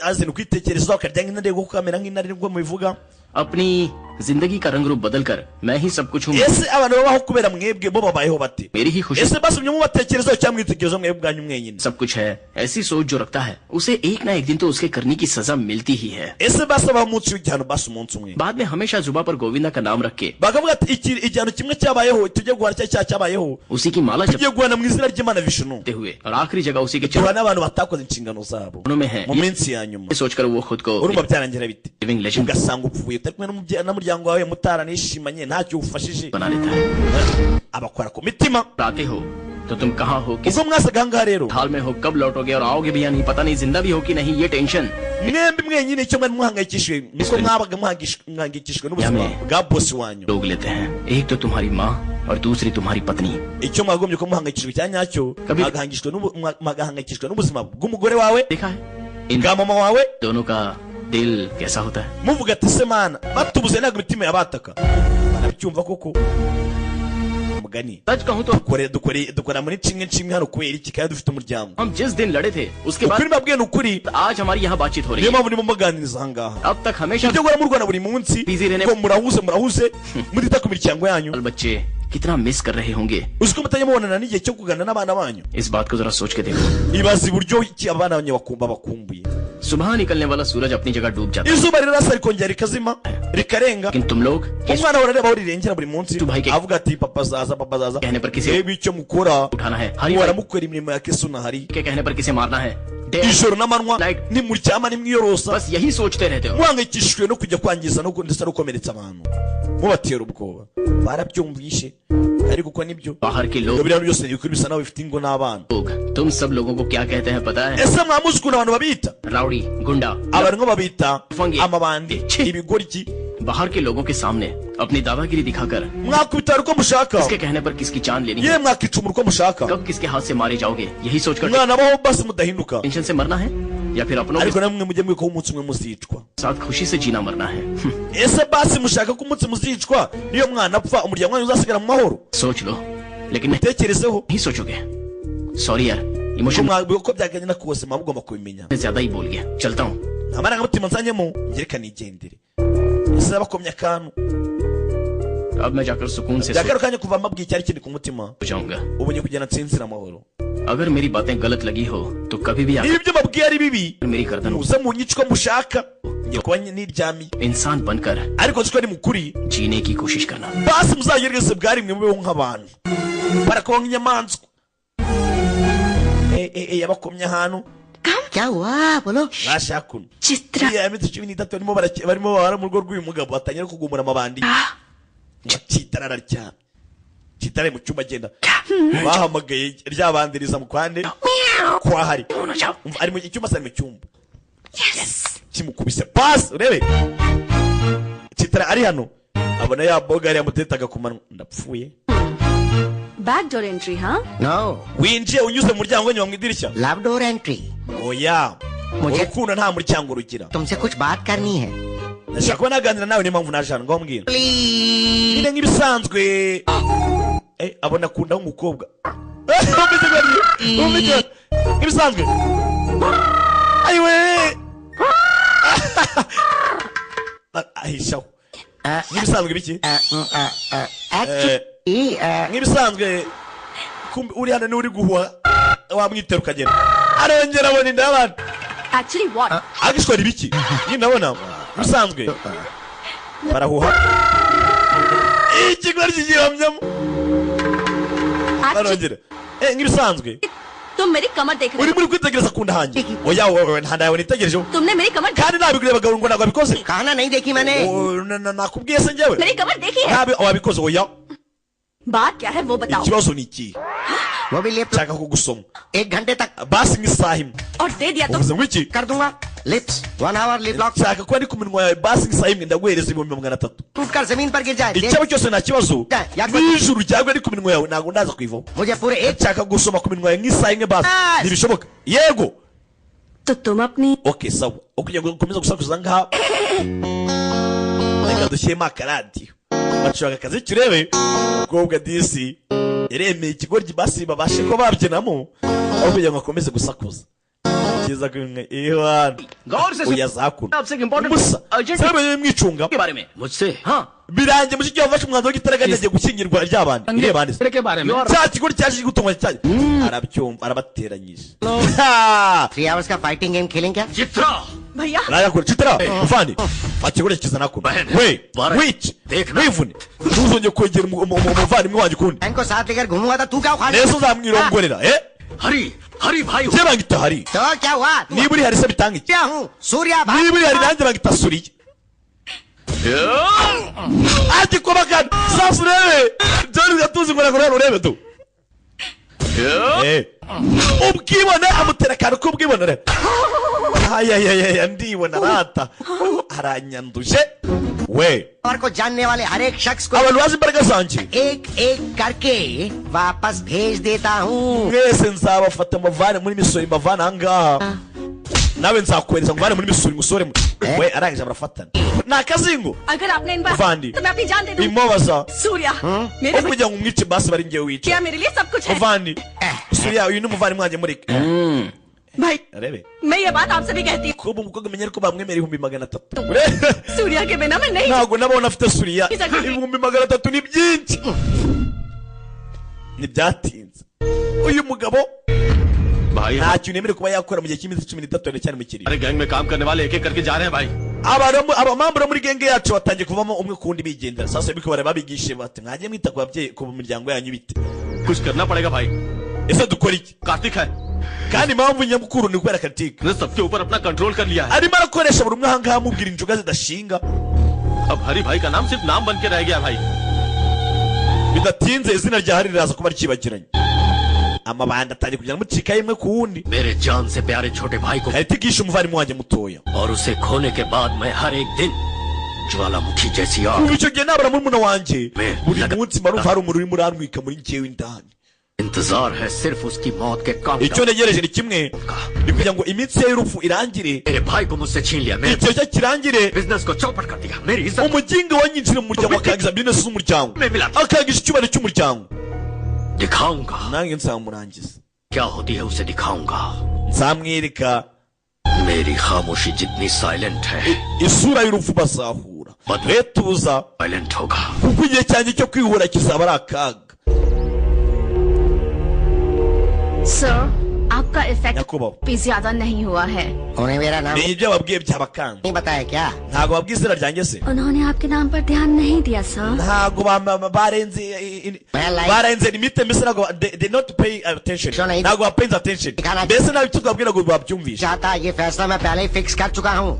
azina ukwitekerezaho akarya nk'intare kuko kamera nk'intare nibwo mubivuga अपनी जिंदगी का रंग रूप बदलकर मैं ही सब कुछ हूँ। ese abantu babaho kubera mwebwe bo babayeho bate? मेरी ही खुशी ese basumye mu batekerezo cyangwa mwitekerezo mwebwe bwanyu mwenyine? सब कुछ है। ऐसी सोच जो रखता है उसे एक ना एक दिन तो उसके करने की सजा मिलती ही है। ese basaba umunsi w'igihano basi umunsi umwe बाद में हमेशा जुबा पर गोविंदा का नाम रख के bakavuga ati iki igihano kimwe cyabayeho tujye guhana cya cyabayeho उसी की माला tujye guhana mu izina ry'Imana Vishnu हुए और आखिरी जगह उसी के duhana abantu batakoze inshingano zabo में है। mu minsi ya nyuma सोचकर वो खुद को urumva byarangira bite? Living legend ugasanga upfuye utari kumwe n'umuryango wawe mutarishimanye ntacyo ufashije बना लेता है। abakora ku mitima आते हो तो तुम कहाँ हो, किस ubwo mwasaga ahangaha rero हाल में हो, कब लौटोगे और आओगे भी या नहीं, पता नहीं जिंदा भी हो कि नहीं, ये tension mwembi mwenyine icyo mwari muhangayikishijwe niko mwabaga muhangayikishijwe n'ubuzima bwa bosi wanyu लोग लेते हैं। एक तो तुम्हारी माँ और दूसरी तुम्हारी पत्नी। icyo mwagombye ko muhangayikishijwe cya nyacyo mwagahangayikishijwe n'ubuzima bw'umugore wawe देखा है bwa mama wawe दोनों का दिल कैसा होता है। muvuga ati se mana batubuze ntabwo imitima yabataka barabyumva koko mugani सच कहूँ तो dukora muri ncimwe hano kubera iki kandi dufite umuryango हम जिस दिन लड़े थे उसके ukuri बाद mbabwiye ni ukuri आज हमारी यहाँ बातचीत हो रही niyo है। mpamvu ndimo muganiriza ahangaha अब तक हमेशा ibyo gukora murwana buri munsi Busy रहने- ko murahuze mutita ku miryango yanyu बच्चे कितना मिस कर रहे होंगे, uzi ko mutajya mubonana n'igihe cyo kuganira n'abana banyu इस बात को जरा सोच के देखो। ibaza uburyo iki abana banyu bakumbuye सुबह निकलने वाला सूरज अपनी जगह डूब जाता है, izuba rirasa rikongera rikazima rikarenga लेकिन तुम लोग umwana we arareba aho rirengera buri munsi Tu bhai ke- avuga ati papa azaza कहने पर किसे reba icyo mukora उठाना है, हरी waramukorera imirimo ya kesu na hari के कहने पर किसे मारना है, ijoro n'amanywa Light. nimuryama nimwiyorosa बस यही सोचते रहते हो। muhangayikishijwe no kujya kwangiza ndetse no gukomeretsa abantu mubatera ubwoba barabyumvishe ariko uko nibyo बाहर के लोग biriya byose ni ukuri bisa naho bifite ingo n'abana तुम सब लोगों को क्या कहते हैं पता है? ese mwamuzi ukuntu abantu babita rowdy, गुंडा, abantu ngo babita Fungi. amabandi Chi. ibigoryi बाहर के लोगों के सामने अपनी दादागिरी दिखाकर mwakubitara uko mushaka किसके कहने पर किसकी जान लेनी है, yewe mwakicumura uko mushaka कब किसके हाथ से मारे जाओगे, यही सोचकर mwana baho basi mudahinduka tension से मरना है या फिर अपनों ariko के namwe mujye mwiko umunsi umwe muzicwa साथ खुशी से जीना मरना है। ese basi mushaka ko umunsi muzicwa niyo mwana apfa umuryango wanyu uzasigara mu mahoro सोच लो, लेकिन नहीं tekerezeho सोचोगे। सॉरी यार, ko emotion mwabwiwe ko byagenda kose muba mugomba kubimenya में ज्यादा ही बोल गया, चलता हूँ। amarangamutima nzanyemo ngereka nigendere ese bakomye akantu अब मैं जाकर सुकून से byakaro kanya kuva mabwiye icyari kindi ku mutima सो जाऊंगा। ubonye kugenda nsinzira amahoro अगर मेरी बातें गलत लगी हो तो कभी भी niba ibyo babwiye ari bibi मेरी गर्दन muze munyice uko mushaka ngiye kuba niryamiye इंसान बनकर ariko nzi ko ari mukuri जीने की कोशिश करना। basi muzagerageze bwarimwe mubeho nk'abantu barakuba nk'inyamaswa yabakomye ahantu क्या हुआ बोलो? bashaka uno Chitra iya minsi 13 barimo babara mu rugo rw'uyu mugabo batangira kugumura amabandi Chitara araryamye Chitara mu cyumba agenda bahamagaye ryabandiriza mu kwande kwa hari ari mu cyumba sari mu cyumba kimukubise pass urebe Chitara ari hano abona ya boga yari yamutetaga ku manwa ndapfuye back door entry हाँ no winjiye unyuze mu muryango nyuma mu idirishya love door entry oya Mujye- urukundo nta muryango rugira तुमसे कुछ बात करनी है ndashaka kuba naganira nawe niyo mpamvu naje hano ngaho mbwira please nyine nk'ibisanzwe abona akunda nk'umukobwa nk'ibisanzwe ayiwe ahishaho nk'ibisanzwe biki nk'ibisanzwe uri hano niwe uri guhuha wamwitera ukagenda arongera abona inda y'abantu actually what agishwa ni biki nyine ndabona bisanzwe barahuha ikigori kigihamyamo barongera nk'ibisanzwe तुम मेरी कमर देख रहे uri muri kwitegereza ku nda hanjye oya wowe nta ndawe nitegerejeho तुमने मेरी कमर kandi nabigurebaga ngo ntabwo wabikoze कहना नहीं देखी मैंने nakubwiye se njyewe मेरी कमर देखी है ntabwo wabikoze oya बात क्या है वो बताओ ikibazo ni iki वो भी लिप nshaka kugusoma 1 घंटे तक basi nk'isaha imwe और दे दिया तो uvuze ngo iki कर दूंगा lips 1 hour lip lock nshaka kuba ari ku minwa yawe basi nk'isaha imwe ndaguhereza 300 टूट कर जमीन पर गिर जाए icyaba cyose nta kibazo Ya- n'ijuru ryagwe ari ku minwa yawe ntabwo ndaza kuivaho मुझे पूरे 1 nshaka gusoma ku minwa yawe nk'isaha imwe basi ntibishoboka yego तो तुम अपनी okay sawa ukugira ngo ukomeze gusakuza ngaha reka dushyiremo akaradiyo bacuranga akaziki urebe umukobwa disi yaremeye ikigoryi basi babashe ko babyinamo aho kugira ngo akomeze gusakuza cyiza kumwe Iwan गौर से uyazakuna आपसे एक important musa urgent sabe mwicunga के बारे में मुझसे हाँ birangiye mushiki wafashe umwanzuro w'igitaraganya agiye gushyingirwa ry'abandi irebandise के बारे में cya kigori cyaje gutungwa cyane arabyumva arabateranyije 3 hours का फाइटिंग गेम खेलें क्या? चित्रा भैया Nayakora chitara muvandi fata kigori kizana ko we wich wivune tuzonye kwegera umuvandi mwe wanjye kundi बहन को साथ लेकर घूमूंगा तो तू क्या उखाड़ neso zamwirongorera हरी हरी भाई je bangita hari तो क्या हुआ? niba uri hari se bitanga iki क्या हूँ? सूर्या भाई niba uri hari nanjye bangita suriye ati kubakana sasa urebe jari gatuzi ngora ngora urebe tu ubwibone amuterekana ko ubwibone rero ayayaya ndibona rata aranyanduje we और को जानने वाले हर एक शख्स को abantu bazi imbaraga zanjye एक एक करके वापस भेज देता हूँ. mwese nzabafata muvane muri misori mbavana ahangaha nawe nzakohereza muvane muri misori musore we arangije barafatana ni akazingo अगर आपने इन बात Vandi. तो मैं अपनी जान दे दूं imubaza सूर्या मेरे aho kugira ngo umwice basi bari ngewe wice क्या मेरे लिए सब कुछ है muvandi suriya uyu ni umuvandimwe wanjye mureke भाई arebe मैं ये बात आपसे भी कहती kuba umukobwa amenye ko bamwemera 300 हूँ सूर्या के बिना मैं नहीं ntabwo nabona afite suriya 300 ni byinshi ntibyatinze uyu mugabo भाई nta kintu yemerewe kuba yakora mu gihe cy'iminsi 13 cyane mu kiriro हमारे गैंग में काम करने वाले एक एक करके जा रहे हैं भाई abamambura muri genge yacu batangiye kuvamo umwe kundi bigendera sasa biko bare babigishe bati mwagiye mwita ku babyeyi ku miryango yanyu bite कुछ करना पड़ेगा भाई ese dukora iki कार्तिक है kandi impamvu nyamukuru ni kubera Kartika ने सबके ऊपर अपना कंट्रोल कर लिया है arimo arakoresha buri umwe ahangaha amubwira injuga zidashinga अब हरी भाई का नाम सिर्फ नाम बन के रह गया भाई bidatinze izina rya hari riraza kuba rikibagiranye amabanda atangiye kugenda mucika imwe ku wundi मेरे जान से प्यारे छोटे भाई को Kartika yishe umuvandimwe wanjye mutoya और उसे खोने के बाद मैं हर एक दिन ज्वालामुखी जैसी आग kuva icyo gihe nabara murumuna wanjye buri munsi mba numva hari umuriro urimo urantwika muri njyewe indani इंतजार है सिर्फ उसकी मौत के काम icyo ntegereje ni kimwe ni kugira ngo iminsi ye y'urupfu irangire मेरे भाई को मुझसे छीन लिया मेरे igihe cye kirangire बिजनेस को चौपट कर दिया मेरी इज्जत umuginga wanyinjira mu muryango akangiza bizinesi z'umuryango akangiza icyubahiro cy'umuryango दिखाऊंगा nange nzamurangiza क्या होती है उसे दिखाऊंगा nzamwereka मेरी खामोशी जितनी साइलेंट है isura y'urupfu bazahura retuza silent होगा kuko igihe cyanjye cyo kwihura kizaba ari akaga sir आपका इफेक्ट nyakubahwa भी ज्यादा नहीं हुआ है उन्हें मेरा नाम ni ibyo wabwiye by'abakanga नहीं बताया क्या? ntabwo wabwiye izina ryanjye se उन्होंने आपके नाम पर ध्यान नहीं दिया sir ntabwo barenze limite mbese ntabwo they not pay attention ntabwo bapenze attention mbese ntabwo icyo twabwira ngo babyumvishe चाहता ये फैसला मैं पहले ही फिक्स कर चुका हूँ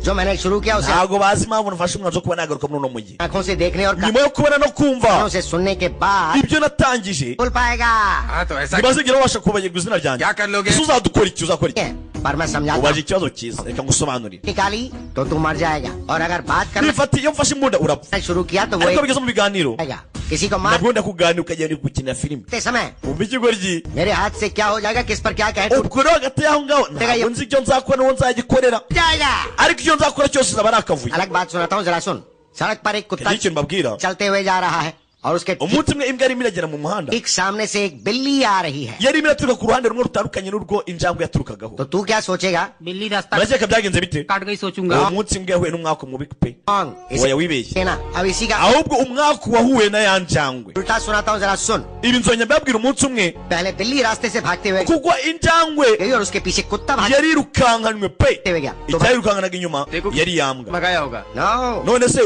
जो मैंने शुरू किया उसे ntabwo bazi impamvu nafashe umwanzuro wo kuba nagaruka muri uno mujyi आंखों से देखने और nyuma yo kubona no kumva कानों से सुनने के बाद ibyo natangije बोल पाएगा. हाँ तो ऐसा ntibazigera babasha kubagirwa izina ryanjye क्या कर लोगे? ese uzadukora iki uzakora iki पर मैं समझाता ubaje हूँ. ikibazo cyiza reka ngusobanurire निकाली तो तू मर जाएगा और अगर बात करना iyo mfashe imbunda urapfa शुरू किया तो वो ariko एक bigeze mu biganiro आएगा. किसी को मार nabwo ndakuganira ukagenda gukinira filime ते समय umva ikigoryi मेरे हाथ से क्या हो जाएगा किस पर क्या कहे तो ubwo rero hagati y'aho ngaho ntabwo nzi icyo nzakora n'uwo nzagikorera जाएगा. ariko icyo nzakora cyose uzaba ari akavuyo अलग बात सुनाता हूँ जरा सुन. सड़क पर एक कुत्ता hari ikintu mbabwira चलते हुए जा रहा है और उसके umunsi umwe imbwa yarimo iragera mu muhanda ठीक सामने से एक बिल्ली आ रही है. yari irimo iraturuka ku ruhande rumwe rutandukanye n'urwo injangwe yaturukagaho तो तू क्या सोचेगा? बिल्ली रास्ता murakeka byagenze bite काट गई सोचूंगा uwo munsi imbwa yahuye n'umwaku mubi pe कौन? oya wibeshye ना अब इसी का ahubwo umwaku wahuye na ya njangwe उल्टा सुनाता हूँ जरा सुन. ibi nzongera mbabwira umunsi umwe पहले बिल्ली रास्ते से भागते हुए kuko injangwe गई और उसके पीछे कुत्ता भागते yari irukankanywe pe हुए गया. तो icyayirukankanaga inyuma yari yambwa भगाया होगा. No none se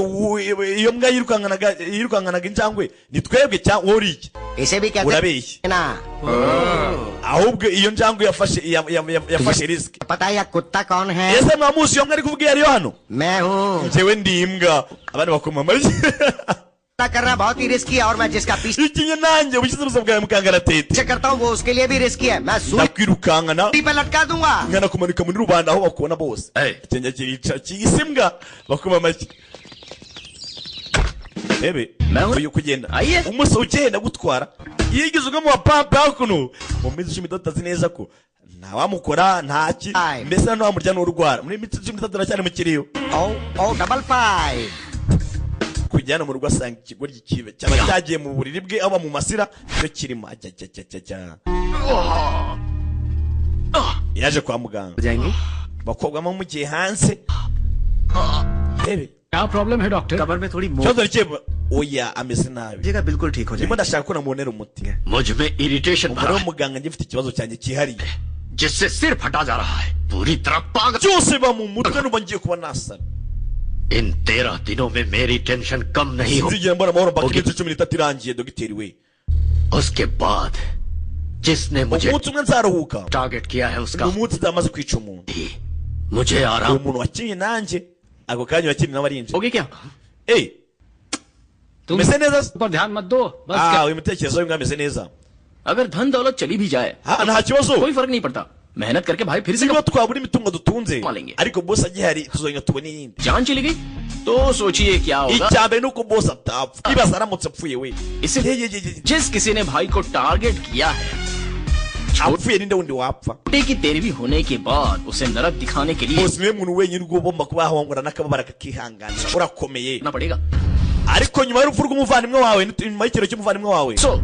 iyo mbwa yirukankanaga injangwe ni twebwe cyangwa wowe uri iki इसे भी कहते urabeshye हैं ना. ahubwo iyo njangwe yafashe risiki पता है या कुत्ता कौन है? ese mwamuzi iyo mbwa ari kuvuga iyo ariyo hano मैं हूँ. njyewe ndi imbwa abandi bakoma amashyi करना बहुत ही रिस्की है और मैं जिसका पीछे ikinye nanjye ubushyize ubuzima bwawe mu kangaratete करता हूँ वो उसके लिए भी रिस्की है. मैं सूली ndakwirukankana पे लटका दूंगा. nkanakumanika muri rubanda aho bakubona bose ikenge kirica kiyise imbwa bakoma amashyi ebe uyu kugenda umunsi ugenda gutwara yigeze ubwo mu bapampa hakuno mu minsi 13 utazi neza ko ntawamukora ntaki mbese na wamurya n'urwara muri minsi 13 aracyari mu kiriyo double 5 kujyana mu rugo asanga ikigoryi kibe cyaba cyagiye mu buriri bwe aba mu masira cyo kirimo yaje kwa muganga जाएंगे bakobwa mu mugiye hanze rebe क्या प्रॉब्लम है डॉक्टर? कमर में थोड़ी cyo dore cyo oya ameze nabi जगह बिल्कुल ठीक हो ndimo जाएगी ndashaka ko namubonera umuti मुझ में इरिटेशन umugore भरा है, w'umuganga njye mfite ikibazo cyanjye cyihariye जिससे सिर फटा जा रहा है, पूरी तरह पागल। byose biba mu mutwe numva ngiye kuba nasara इन 13 दिनों में मेरी टेंशन कम नहीं हो। sinzigera mbona amahoro mpaka iminsi 13 irangiye dogiteri we उसके बाद जिसने मुझे umunsi umwe nzaruhuka टारगेट किया है उसका ni umunsi nzamaze kwica umuntu मुझे आराम। uwo muntu wakinnye nanjye ako kanya wakinnye nawe arinje होगी क्या? तुम umeze neza पर ध्यान मत दो बस uyu mutekerezo w'umwe ameze neza अगर धन दौलत चली भी जाए nta kibazo कोई फर्क नहीं पड़ता, मेहनत करके भाई फिर से niba twabura imitungo dutunze Malinge. ariko boss agihari tuzongera tubona iyindi जान चली गई तो सोचिए क्या होगा। icya mbere ni uko boss atapfa ibaza aramutse apfuye we इसे Ye, ye, ye, ye. जिस किसी ने भाई को टारगेट किया है, apfuye ninde wundi wapfa छोटे की तेरहवीं होने के बाद उसे नरक दिखाने के लिए boss niwe muntu wenyine ugomba kuba ahongora n'akababara kakihanganira urakomeye करना पड़ेगा। ariko nyuma y'urupfu rw'umuvandimwe wawe nyuma y'ikiro cy'umuvandimwe wawe So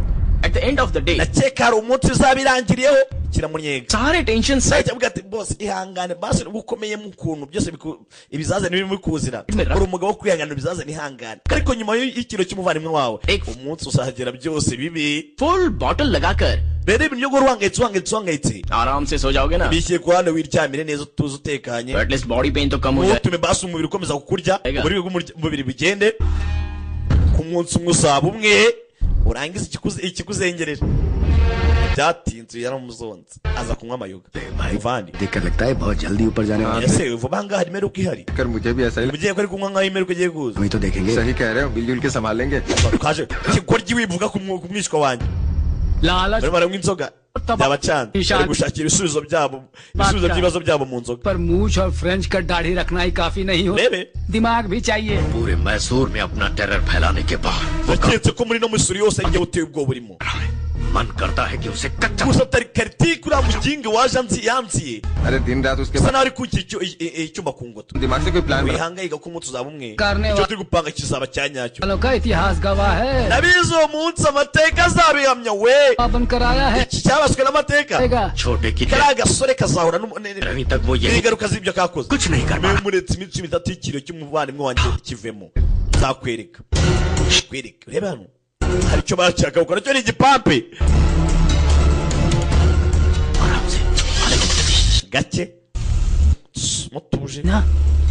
at the end of the day, ndakeka hari umunsi uzaba irangiriyeho kiramunyega सारे tension sajya avuga ati boss ihangane basi ukomeye mu kuntu byose ibizazane biri muri kuzira Mera. uri umugabo wo kwihanganira ibizazane ihangane ariko nyuma y'ikiro cy'umuvandimwe wawe umunsi uzagera byose bibi full bottle लगाकर rero ibintu byo guhora uhangayitse आराम से सो जाओगे ना, bishyire ku ruhande wiryamire neza utuze utekanye तो at least body pain तो कम हो जाए। ntutume basi umubiri ukomeza kukurya Ega. uburibwe bw'umubiri bugende ku munsi umwe uzaba umwe urangize ikikuzengereje byatinze yaramuzonze aza kunywa amayoga muvandi देखकर लगता है बहुत जल्दी ऊपर जाने वाला ese vuba ngaha hari imeruka ihari कर मुझे भी ऐसा ही ugiye ko ari kunywa nkaho imeruka igiye kuza वही तो देखेंगे सही कह रहे हो, मिलजुल के संभालेंगे। twaje ikigoryi wivuga ku mwishywa wanjye लालच barimo baranywa inzoga byabacanze bari gushakira ibisubizo by'ibibazo byabo mu nzoga पर मूछ और फ्रेंच कट दाढ़ी रखना ही काफी नहीं हो, rebe दिमाग भी चाहिए। पूरे मैसूर में अपना टेरर फैलाने के बाद वो baketse ko muri no misuri yose njye uteye ubwoba burimo मन करता है कि उसे कच्चा gusa atari kariti kuriya muginga waje yanziye अरे दिन रात उसके usa बाद naho ari kukira icyuma ku ngoto दिमाग से कोई प्लान बना। wihangayika ko umunsi uzaba umwe Karne icyo wa- turi gupanga kizaba cya nyacyo वालों का इतिहास गवाह है, nabizi uwo munsi amateka azabihamya we बन कर आया है iki cyabaswe n'amateka आएगा। छोटे की kariya agasore kazahura अभी तक वो यही n'ingaruka z'ibyo kakoze कुछ नहीं कर पा mbe muretse iminsi 13 y'ikiro cy'umuvandimwe wanjye kivemo nzakwereka kwereka urebe hano hari icyo bashaka gukora cyo ni igipampe आराम से gake mutuje ना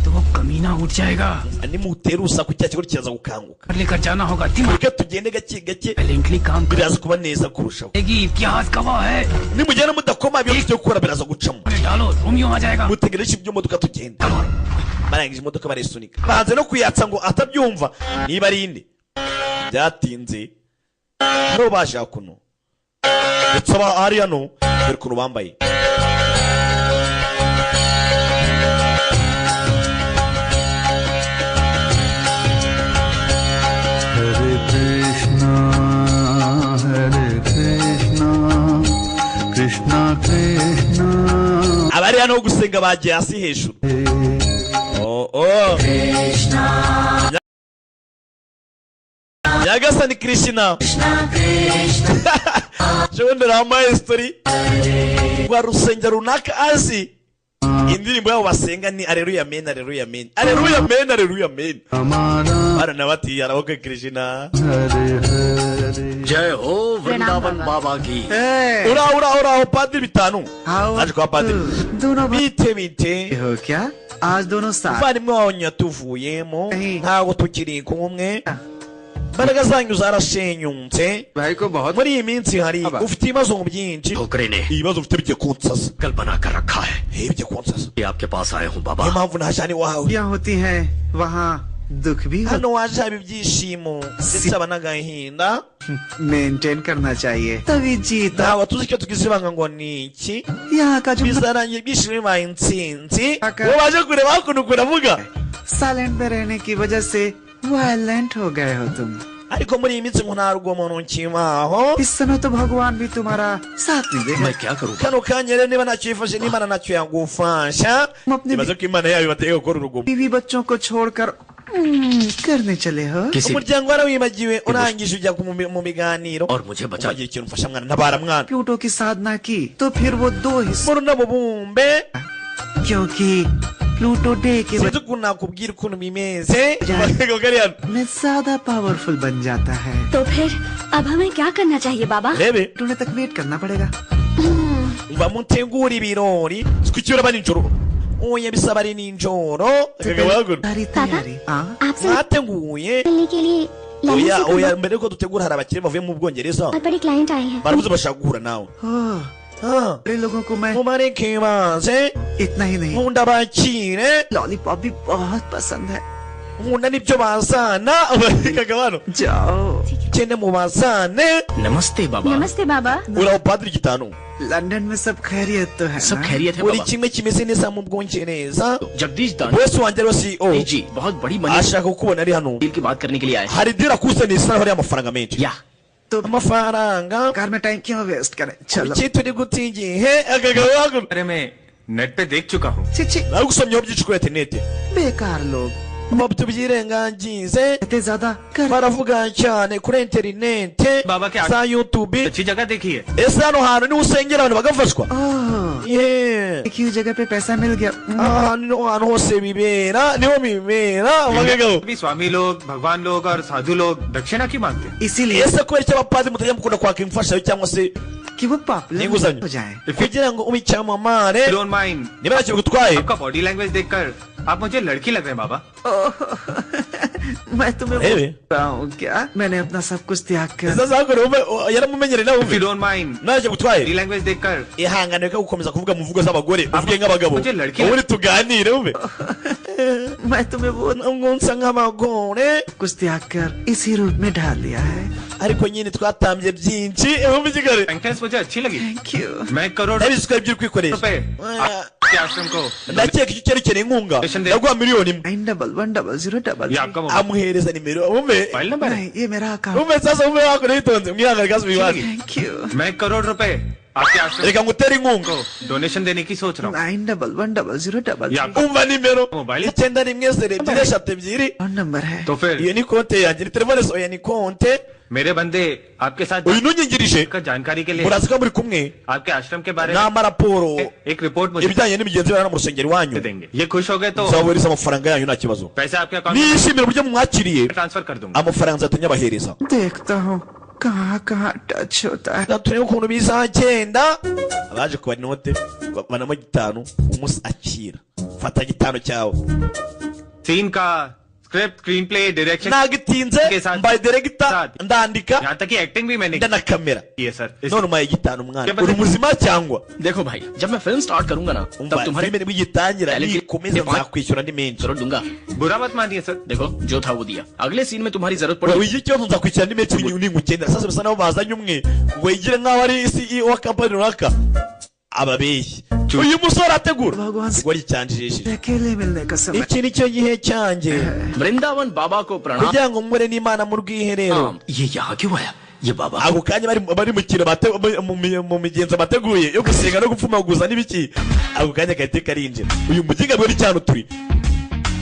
तो वो कमीना उठ जाएगा, nimutera urusaku cya kigo kiraza gukanguka पर लेकर जाना होगा दिमाग reka tugende gake gake silently काम biraza kuba neza kurushaho करेगी, इतिहास गवाह है। nimugenda mudakoma ibyo byo gukora biraza gucamo डालो रोमियो आ जाएगा। mutegereje ibyo modoka tugenda barangije imodoka barisunika banze no kuyatsa ngo atabyumva niba ari inde byatinze hariho baje hakuno ndetse ari hano dore ukuntu bambaye हरे कृष्णा कृष्णा Krishna abari hano ho gusenga bagiye hasi hejuru nyagasani krishna jewe rambaye story rwa rusengero runaka azi indirimbo yabo basenga ni aleluya amen aleluya amen aleluya amen aleluya amen bana nabati araboke krishna जय हो वृंदावन बाबा की। ura padiri bitanu aje kwa padiri दोनों bite हो क्या आज दोनों साथ umuvandimwe wawe nyatuvuyemo ntabwo tukiri kumwe imbaraga zanyu zarashenyutse भाई को बहुत muri iyi minsi hari ufite ibibazo byinshi ठोकरे ने ibibazo ufite bigiye kunsaza कल बना कर रखा है, bigiye kunsaza ये आपके पास आए हूँ niyo बाबा। mpamvu naje hano iwawe खुशियाँ होती हैं वहाँ दुख भी hano waje haba ibyishimo ndetse haba n'agahinda maintain करना चाहिए तभी जीता ntabwo tuzi icyo tugize ibanga ngo ni iki यहाँ का जो bizarangira ibyishimo bibaye intsinzi uwo baje kureba hakuno kuravuga silent में रहने की वजह से वायलेंट हो गए हो तुम ariko muri iyi minsi ngo nta rugomo ntukibaho इस समय तो भगवान भी तुम्हारा साथ नहीं देगा मैं क्या करूँ kano kanya rero niba ntacyo yifashe n'imana ntacyo yagufasha ibaze ko imana yayo ibateye gukora urugomo बीवी बच्चों को छोड़कर करने चले हो? umuryango warawibagiwe urangije ujya mu biganiro और मुझे बचा ugira ikintu mfasha mwana ntabara mwana Pluto की साधना की तो फिर वो 2 हिस्से muri nabo bumbe क्योंकि प्लूटो डे के sinzi ukuntu nakubwira ukuntu bimeze में ज्यादा पावरफुल बन जाता है। तो फिर अब हमें क्या करना चाहिए बाबा? rebe टूने तक वेट करना पड़ेगा। bamutegura ibirori twikira bari njoro oya bisaba ari ninjoro तैयारी आपसे mwateguye मिलने के लिए लंदन oya से oya mbere ko dutegura hari abakire bavuye mu Bwongereza बहुत बड़ी क्लाइंट आए हैं। barabuze bashaka guhura nawe बड़े लोगों को मैं mubareke baze इतना ही नहीं nkunda abakire लॉलीपॉप भी बहुत पसंद है। nkunda n'ibyo bazana bakagabano जाओ kene mu bazane नमस्ते बाबा। नमस्ते बाबा। uraho padiri gitanu लंदन में सब खैरियत तो है सब ना? खैरियत है buri बाबा। kimwe kimeze neza mu Bwongereza Jagdish दान wese wanjye rero CEO जी बहुत बड़ी money ashaka kukubona ari hano deal की बात करने के लिए आए हैं। hari dira kusana isana hari amafaranga menshi या तो amafaranga कार में टाइम क्यों वेस्ट करें? चलो kuki turi guta igihe akagabano अरे मैं नेट पे देख चुका हूँ। छी छी nawe gusomyaho byinshi kuri interineti बेकार लोग tubyirengagize इतने ज्यादा कर baravuga cyane kuri interineti बाबा के za YouTube अच्छी जगह देखी है। ese hano hantu niho usengera abantu bagafashwa ओह yeee एक ही जगह पे पैसा मिल गया। ahantu hose bibera niho bibera bagagaho अभी स्वामी लोग, भगवान लोग और साधु लोग दक्षिणा क्यों मांगते हैं? इसीलिए ese kubera icyo abapadiri mutajya mukunda kwaka imfashanyo cyangwa se कि वो पॉपुलर n'inguzanyo हो जाए। kugira ngo ube icyamamare don't mind, niba ntacyo bigutwaye आपका बॉडी लैंग्वेज देखकर आप मुझे लड़की लग रहे हैं बाबा। मैं तुम्हें अरे। बोल रहा हूँ क्या? मैंने अपना सब कुछ त्याग कर sasa zakore ube yaramumenyere nawe If you ube don't mind, ntacyo bigutwaye body language देखकर ihangane reka gukomeza kuvuga mu mvugo z'abagore uvuge nk'abagabo मुझे लड़की ubundi tuganire ube मैं तुम्हें वो ngo nsa nk'abagore कुछ त्याग कर इसी रूप में ढाल लिया है। ariko nyine twatambye byinshi ube igikare sentence मुझे अच्छी लगी। Thank you. मैं crore ndabizi ko ibyo uri kwikoresha रुपए आपके आश्रम को ndakeka icyo cyerekereye inkunga Donation ndaguha miliyoni imwe 911000 ये आपका mobile amuhereza nimero umve number है। नहीं ये मेरा account. umve sasa umve wakora yitonze mwihangane kasi bibaze thank you. मैं करोड़ रुपए आपके आश्रम reka ngutere inkunga को डोनेशन देने की सोच रहा हूँ। 911000 ये आपका umva nimero मोबाइल 912 नंबर है। तो फिर iyo ni konte yanjye ni telefone oya ni konte मेरे बंदे आपके साथ uyu nunyingirije का जानकारी के लिए murazi ko muri kumwe आपके आश्रम के बारे में n'amaraporo एक रिपोर्ट मुझे ibijyanye n'imigenzo y'abana mu rusengero iwanyu देंगे। ये खुश हो गए तो nzabohereza amafaranga yanyu nta kibazo पैसे आपके अकाउंट में nishimira uburyo mumwakiriye ट्रांसफर कर दूंगा। amafaranga nzahita nyabahereza देखता हूँ कहाँ कहाँ टच होता है। turebe ukuntu bizagenda abaje kuba inote banamo 5 umunsi akira fata 5 cyawe scene का script, screen play, direction nagitinze mbaye director ndandika यहाँ तक कि एक्टिंग भी मैंने ndana kamera की है sir. none umaye 5 mwana uri muzima cyangwa देखो भाई जब मैं फिल्म स्टार्ट करूंगा ना तब umva तुम्हारे filime nibigitangira Reality- nikomeza nzakwishyura andi menshi जरूर दूंगा। बुरा मत मानिए सर। देखो जो था वो दिया, अगले सीन में तुम्हारी जरूरत wewe पड़ेगी। iki kibazo nzakwishyura andi menshi ningukenera sasa bisa naho bazanye umwe ngo yigire nkaho ari CEO wa company runaka ababeshyi uyu musore ategura भगवान से igori cyanjijishije अकेले मिलने का समय। iki nicyo gihe cyanjye Vrindavan बाबा को प्रणाम। kugira ngo mpure n'Imana mu rwiherero ये यहाँ क्यों आया? ये बाबा ako kanya bari mu kintu mu migenzo bateguye yo gusenga no gupfumaguza n'ibiki ako kanya kahite karinjira uyu mugiga bari cyane turi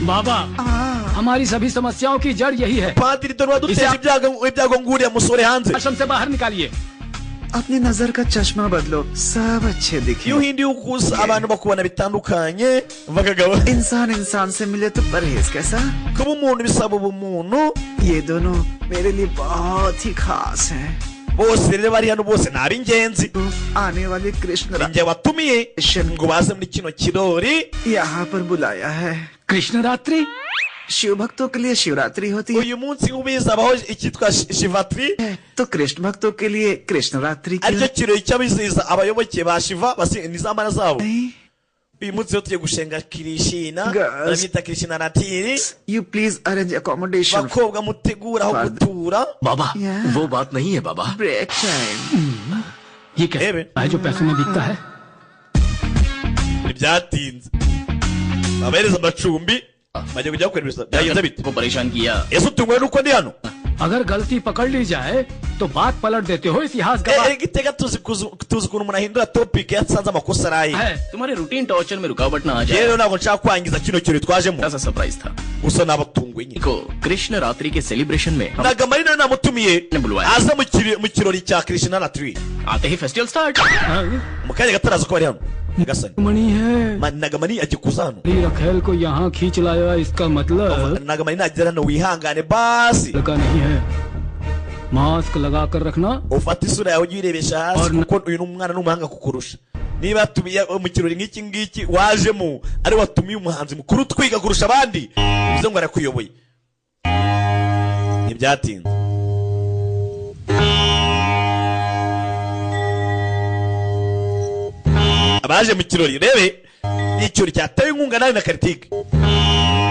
बाबा हमारी सभी समस्याओं की जड़ यही है। padiri dore waduteje ibyago nguriya musore hanze आश्रम से बाहर निकालिए। अपनी नजर का चश्मा बदलो सब अच्छे iyo दिखे। uhinduye ukusa abantu bakubona bitandukanye bakagaba इंसान इंसान से मिले तो परहेज कैसा? kuba umuntu bisaba ubumuntu ये दोनों मेरे लिए बहुत ही खास हैं। bose rero bari hano bose ni ab'ingenzi तो आने वाले Krishna njye watumiye ngo baze muri kino kirori यहाँ पर बुलाया है। कृष्ण रात्रि शिव भक्तों के लिए शिवरात्रि होती है uyu munsi ubizabaho icyitwa shivatri तो कृष्ण भक्तों के लिए कृष्ण रात्रि की aricyo kirori cy'abizihiza abayoboke ba shiva n'izamana zabo नहीं। uyu munsi rero tugiye gushenga kirishina Girls. baramwita kirishina ratiri You please arrange accommodation. bakobwa mutegura aho gutura बाबा Yeah. वो बात नहीं है बाबा। Break time. ये कैसे Ebe. है जो पैसों में बिकता है? ntibyatinze babahereza amacumbi bajya kujya gukora ibisa byagenze bite को परेशान किया। ese utunguwe nuko ndi hano अगर गलती पकड़ ली जाए तो बात पलट देते हो इतिहास गवाह igitega tuzi ukuntu umuntu ahindura topic yasanze amakosa araye तुम्हारे रूटीन टॉर्चर में रुकावट ना आ जाए rero ntabwo nshaka kwangiza kino kirori twajemo ऐसा सरप्राइज था gusa nabatunguye nyine को कृष्ण रात्रि के सेलिब्रेशन में Nagamani nawe namutumiye aza mu kirori cya Krishna Ratri आते ही festival start mu kanya gataraza ko bari hano Mani है Nagamani agiye kuza hano रखेल को यहाँ खींच लाया इसका मतलब Nagamani nagera hano wihangane basi लगा नहीं है मास्क लगा कर रखना ufata isura yawe uyirebesha hasi kuko uyu ni umwana n'umuhanga kukurusha niba yatumiye mu kirori nk'iki ngiki wajemo ari watumiye umuhanzi mukuru twiga kurusha abandi bivuze ngo arakuyoboye ntibyatinze abaje mu kirori rebe ni ikirori cyatewe inkunga nawe na Kartik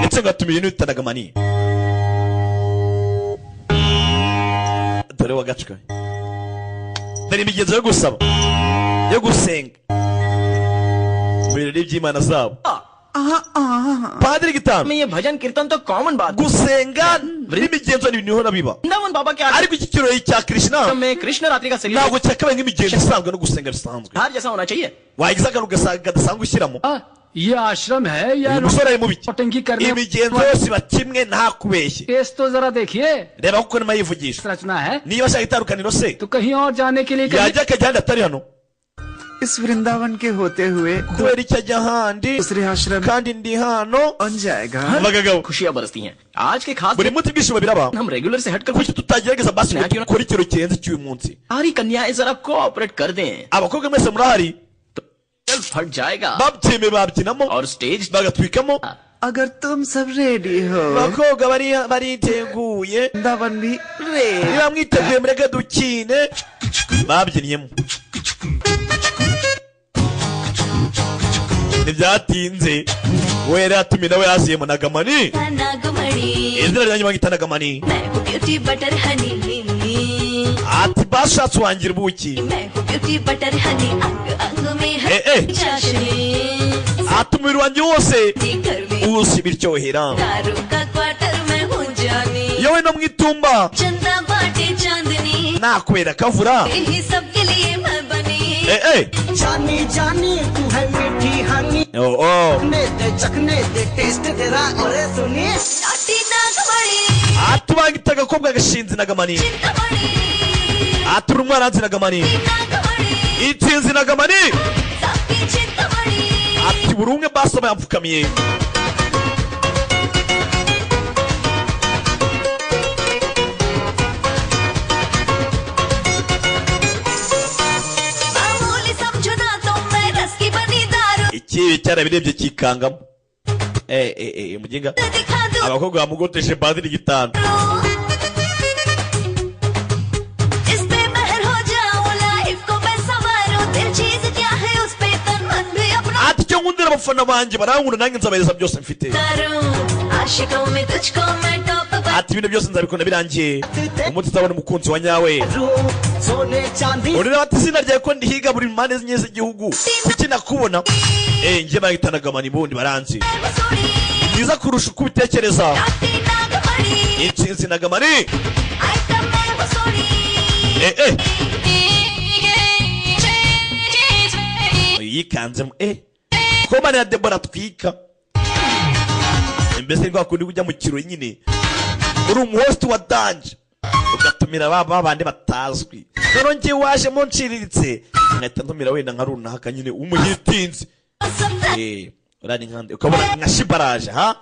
ndetse ngo atumiye n'uwita Nagamani dore wagacwa dore imigenzo yo gusaba yo gusenga mu birori by'Imana zabo Padiri Gitano में ये भजन कीर्तन तो कॉमन बात gusenga n'imigenzo ni ibintu bihora biba Vrindavan बाबा के ariko iki kirori cya Krishna में कृष्ण रात्रि का ntabwo celebration cyakabaye nk'imigenzo isanzwe no gusenga bisanzwe हर जैसा होना चाहिए wagize akantu gadasanzwe ushyiramo ये आश्रम है या uyu musore ari mu biki टंकी करने imigenzo yose iba kimwe nta kubeshye test तो जरा देखिए reba kuko arimo yivugisha रचना है niba ashaka itandukaniro se तो कहीं और जाने के लिए yajya akajya ahandi atari hano इस वृंदावन के होते हुए kubera icyo ajya ahandi दूसरे आश्रम kandi ndi hano बन जाएगा abagabo खुशियां बरसती हैं आज के खास buri munsi ibyishimo biraba हम रेगुलर से हटकर kuki tutagerageza basi ngo dukore ikiro kirenze cy'uyu munsi सारी कन्याएं जरा कोऑपरेट कर दें abakobwa mwese murahari तो फट जाएगा babyemeye babyinamo और स्टेज bagatwikamo अगर तुम सब रेडी हो abakobwa bariteguye वृंदावन भी ready niba mwiteguye mureke dukine babyinyemo ntibyatinze we yari yatumiye nawe yaziyemo Nagamani izina ryanjye bagita Nagamani ati bashatse wangira ubuki ati umubiri wanjye wose ubusi biryohera yewe no mu itumba nakubera kavura जानी जानी तू है मीठी हनी चखने दे टेस्ट तेरा और सुनी atubangita agakobwa gashinze Nagamani atura umwana hanze Nagamani itsinzi Nagamani ati buri umwe basaba yampfukamiye ikibi cyarabirebye kikangamo muginga abakobwa bamugoteshe Padiri Gitano ati cyo nkundira abafana banjye barankunda nanjye nzabahereza byose mfite ati ibintu byose nzabikunda birangiye umunsi uzabona umukunzi wa nyawe urira ati izina ryawe ko ndihiga buri mpande enye z'igihugu kuki nakubona njye bagita Nagamani bundi baranzi ni byiza kurusha uko ubitekereza intsinzi Nagamani yikanzemo ko bane ya Debora twika mbese rwa kundi kujya mu kirori nyine uri umuhost wa danje ugatumira baba bandi batazwi none ngiye wajemo nciriritse nkahita ntumira wenda nka runaka nyine umuhitinzi urani nkande ukabona nka shibaraje ha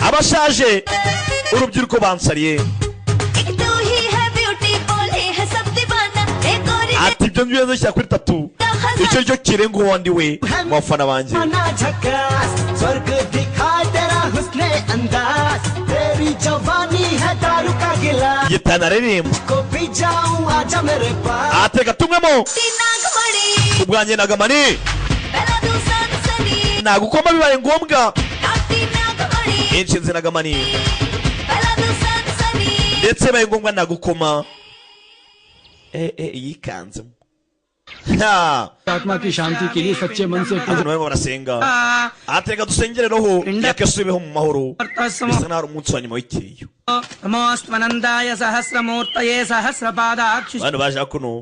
abashaje urubyiruko bansariye ati ibyo ngibyo nshyira kuri tatu icyo cyo kirenga uwandi we mu bafana banjye gitana aririmba ateka tumwemo ubwanjye Nagamani nagukoma bibaye ngombwa inshinzi Nagamani ndetse bibaye ngombwa nagukoma yikanzemo आत्मा की शांति के लिए सच्चे मन से abantu barimo barasenga atereka dusengere roho yakasubiho mu mahoro bisa naho umunsi wa nyuma w'ikiriyo नमोस्तनंदाय सहस्रमूर्तये सहस्रपादाक्षि abantu baje kuno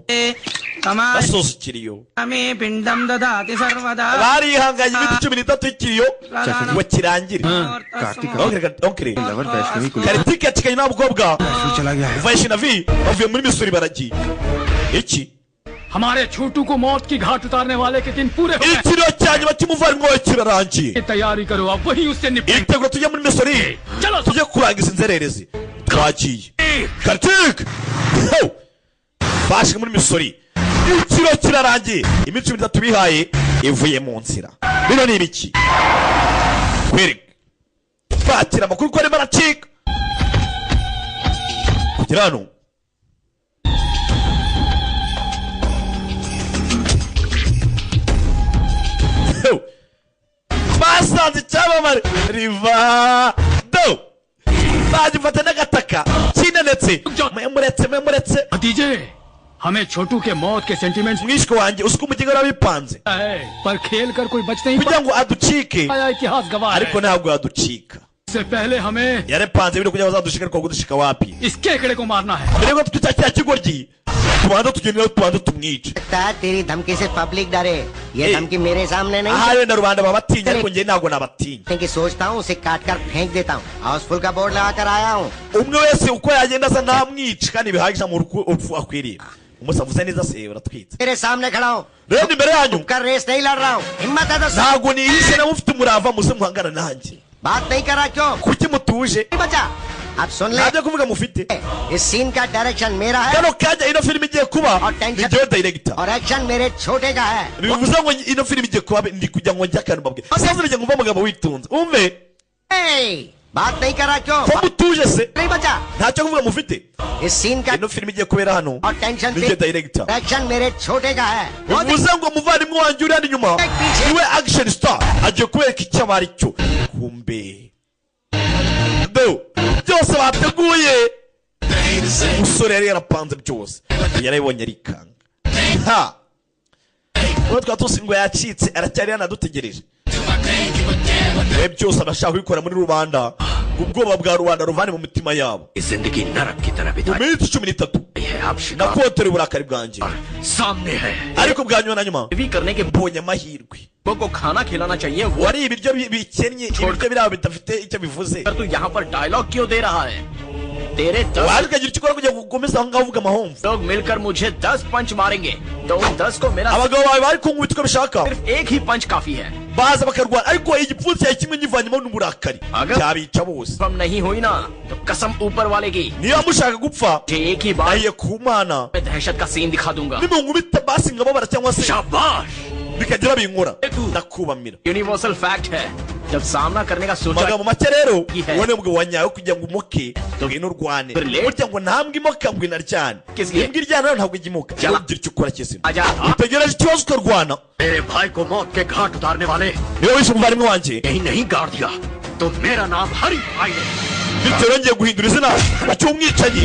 basoza ikiriyo मे पिंडम ददाति सर्वदा barihanganye iminsi 13 y'ikiriyo ngo kirangire kari tiketi kanye n'abakobwa Vaishnavi bavuye muri Missouri baragiye iki हमारे छोटू को मौत की घाट उतारने वाले के दिन पूरे हो गए। ikiro cyanye bakimuvanywe kirarangiye तैयारी करो अब वही उससे निपटेंगे। itegura tujye muri Missouri चलो tujye kurangiza inzererezi twagiye Kartik bashe muri Missouri ikiro kirarangiye iminsi 13 bihaye ivuye mu nzira bino ni ibiki kwereka fatira amakuru ko arimo aracika kugira hano basanze icyamamare riva do bagifata n'agataka kinenetse mwemuretse भतीजे हमें छोटू के मौत के sentiments mwishwe wanjye usuko umugingo arabipanze पर खेल कर कोई बच नहीं kugira ngo aducike पाया इतिहास गवाह ariko है ntabwo yaducika इससे पहले हमें yarepanze ibintu kugira ngo azadushike ariko kudushika wapi इस केकड़े को मारना है mbere yuko twita kiriya kigoryi tubanza tugendera tubanza tumwice तेरी धमकी से पब्लिक डरे ये धमकी मेरे सामने नहीं aha wenda rubanda babatinya ariko njye ntabwo nabatinya कि सोचता हूँ उसे काट कर फेंक देता हूँ हाउसफुल का बोर्ड लगा कर आया हूँ umwe wese uko yagenda asa ntamwica kandi bihagije mu urupfu akwiriye umusavuze neza se uratwitse तेरे सामने खड़ा हूँ rero imbere yanyu कर रेस नहीं लड़ रहा हूँ हिम्मत है तो ntabwo nihishe nawe ufite umurava muze muhangana nanjye बात नहीं कर रहा क्यों kuki mutuje बचा अब सुन ले ntabyo kuvuga mufite इस सीन का डायरेक्शन मेरा है kano kajya ino filime igiye kuba ni jyewe director और एक्शन मेरे छोटे का है bivuze ngo ino filime igiye kuba ndi kugira ngo njye akantu mbabwe sasa nijye ngumva umugabo witunze umve बात नहीं कर रहा क्यों ko mutuje se नहीं बचा ntacyo kuvuga mufite इस सीन का ino filime igiye kubera hano और tension ni jye director action मेरे छोटे का है bivuze ngo umuvandimwe wanjye uri hano inyuma niwe action star agiye kubereka icyo aba ari cyo kumbe do byose bateguye umusore yari yarapanze byose yarabibonye arikanga ha uwo twaba tuzi ngo yacitse aracyari yanadutegereje we byose abashaka kubikora muri rubanda ubwoba bwa rubanda ruvane mu mitima yabo जिंदगी नरक की तरह mu बिताई minsi 13 है आप शिकार nakotere uburakari bwanjye सामने है ariko bwa nyuma na nyuma भी करने के mbonye amahirwe को खाना खिलाना चाहिए वो wari ibiryo bikennye ibiryo biraho bidafite icyo bivuze तू यहाँ पर डायलॉग क्यों दे रहा है तेरे 10 wari ukagira icyo ukora kugira ngo ukomeze aho ngaho uvuga amahomvu लोग मिलकर मुझे 10 पंच मारेंगे तो उन 10 को मेरा abagabo bawe bari kunkubita uko bishaka सिर्फ एक ही पंच काफी है baza bakarwana ariko igipfunsi cyawe kimwe nyivanyemo n'uburakari cyabica bose हम नहीं हुई ना तो कसम ऊपर वाले की niba mushaka gupfa एक ही बार ahiye ku mana मैं दहशत का सीन दिखा दूंगा nimunkubita basi nkababara cyangwa se शाबाश bikagira binkora ndakubamira universal fact है जब सामना करने का सोचा amagambo make rero uwo ni umugabo wanyawe kugira ngo umuke ngwino urwane burya ngo ntambwe imoka ngwino aryane imbwa iryana ntabwo ijya imuka ugira icyo ukora kizima utegereje ikibazo ukarwana मेरे भाई को मौत के घाट उतारने वाले niba wishe umuvandimwe wanjye यही नहीं गाड़ दिया तो मेरा नाम हरी भाई है bityo yongeye guhindura izina bacyumwicanyi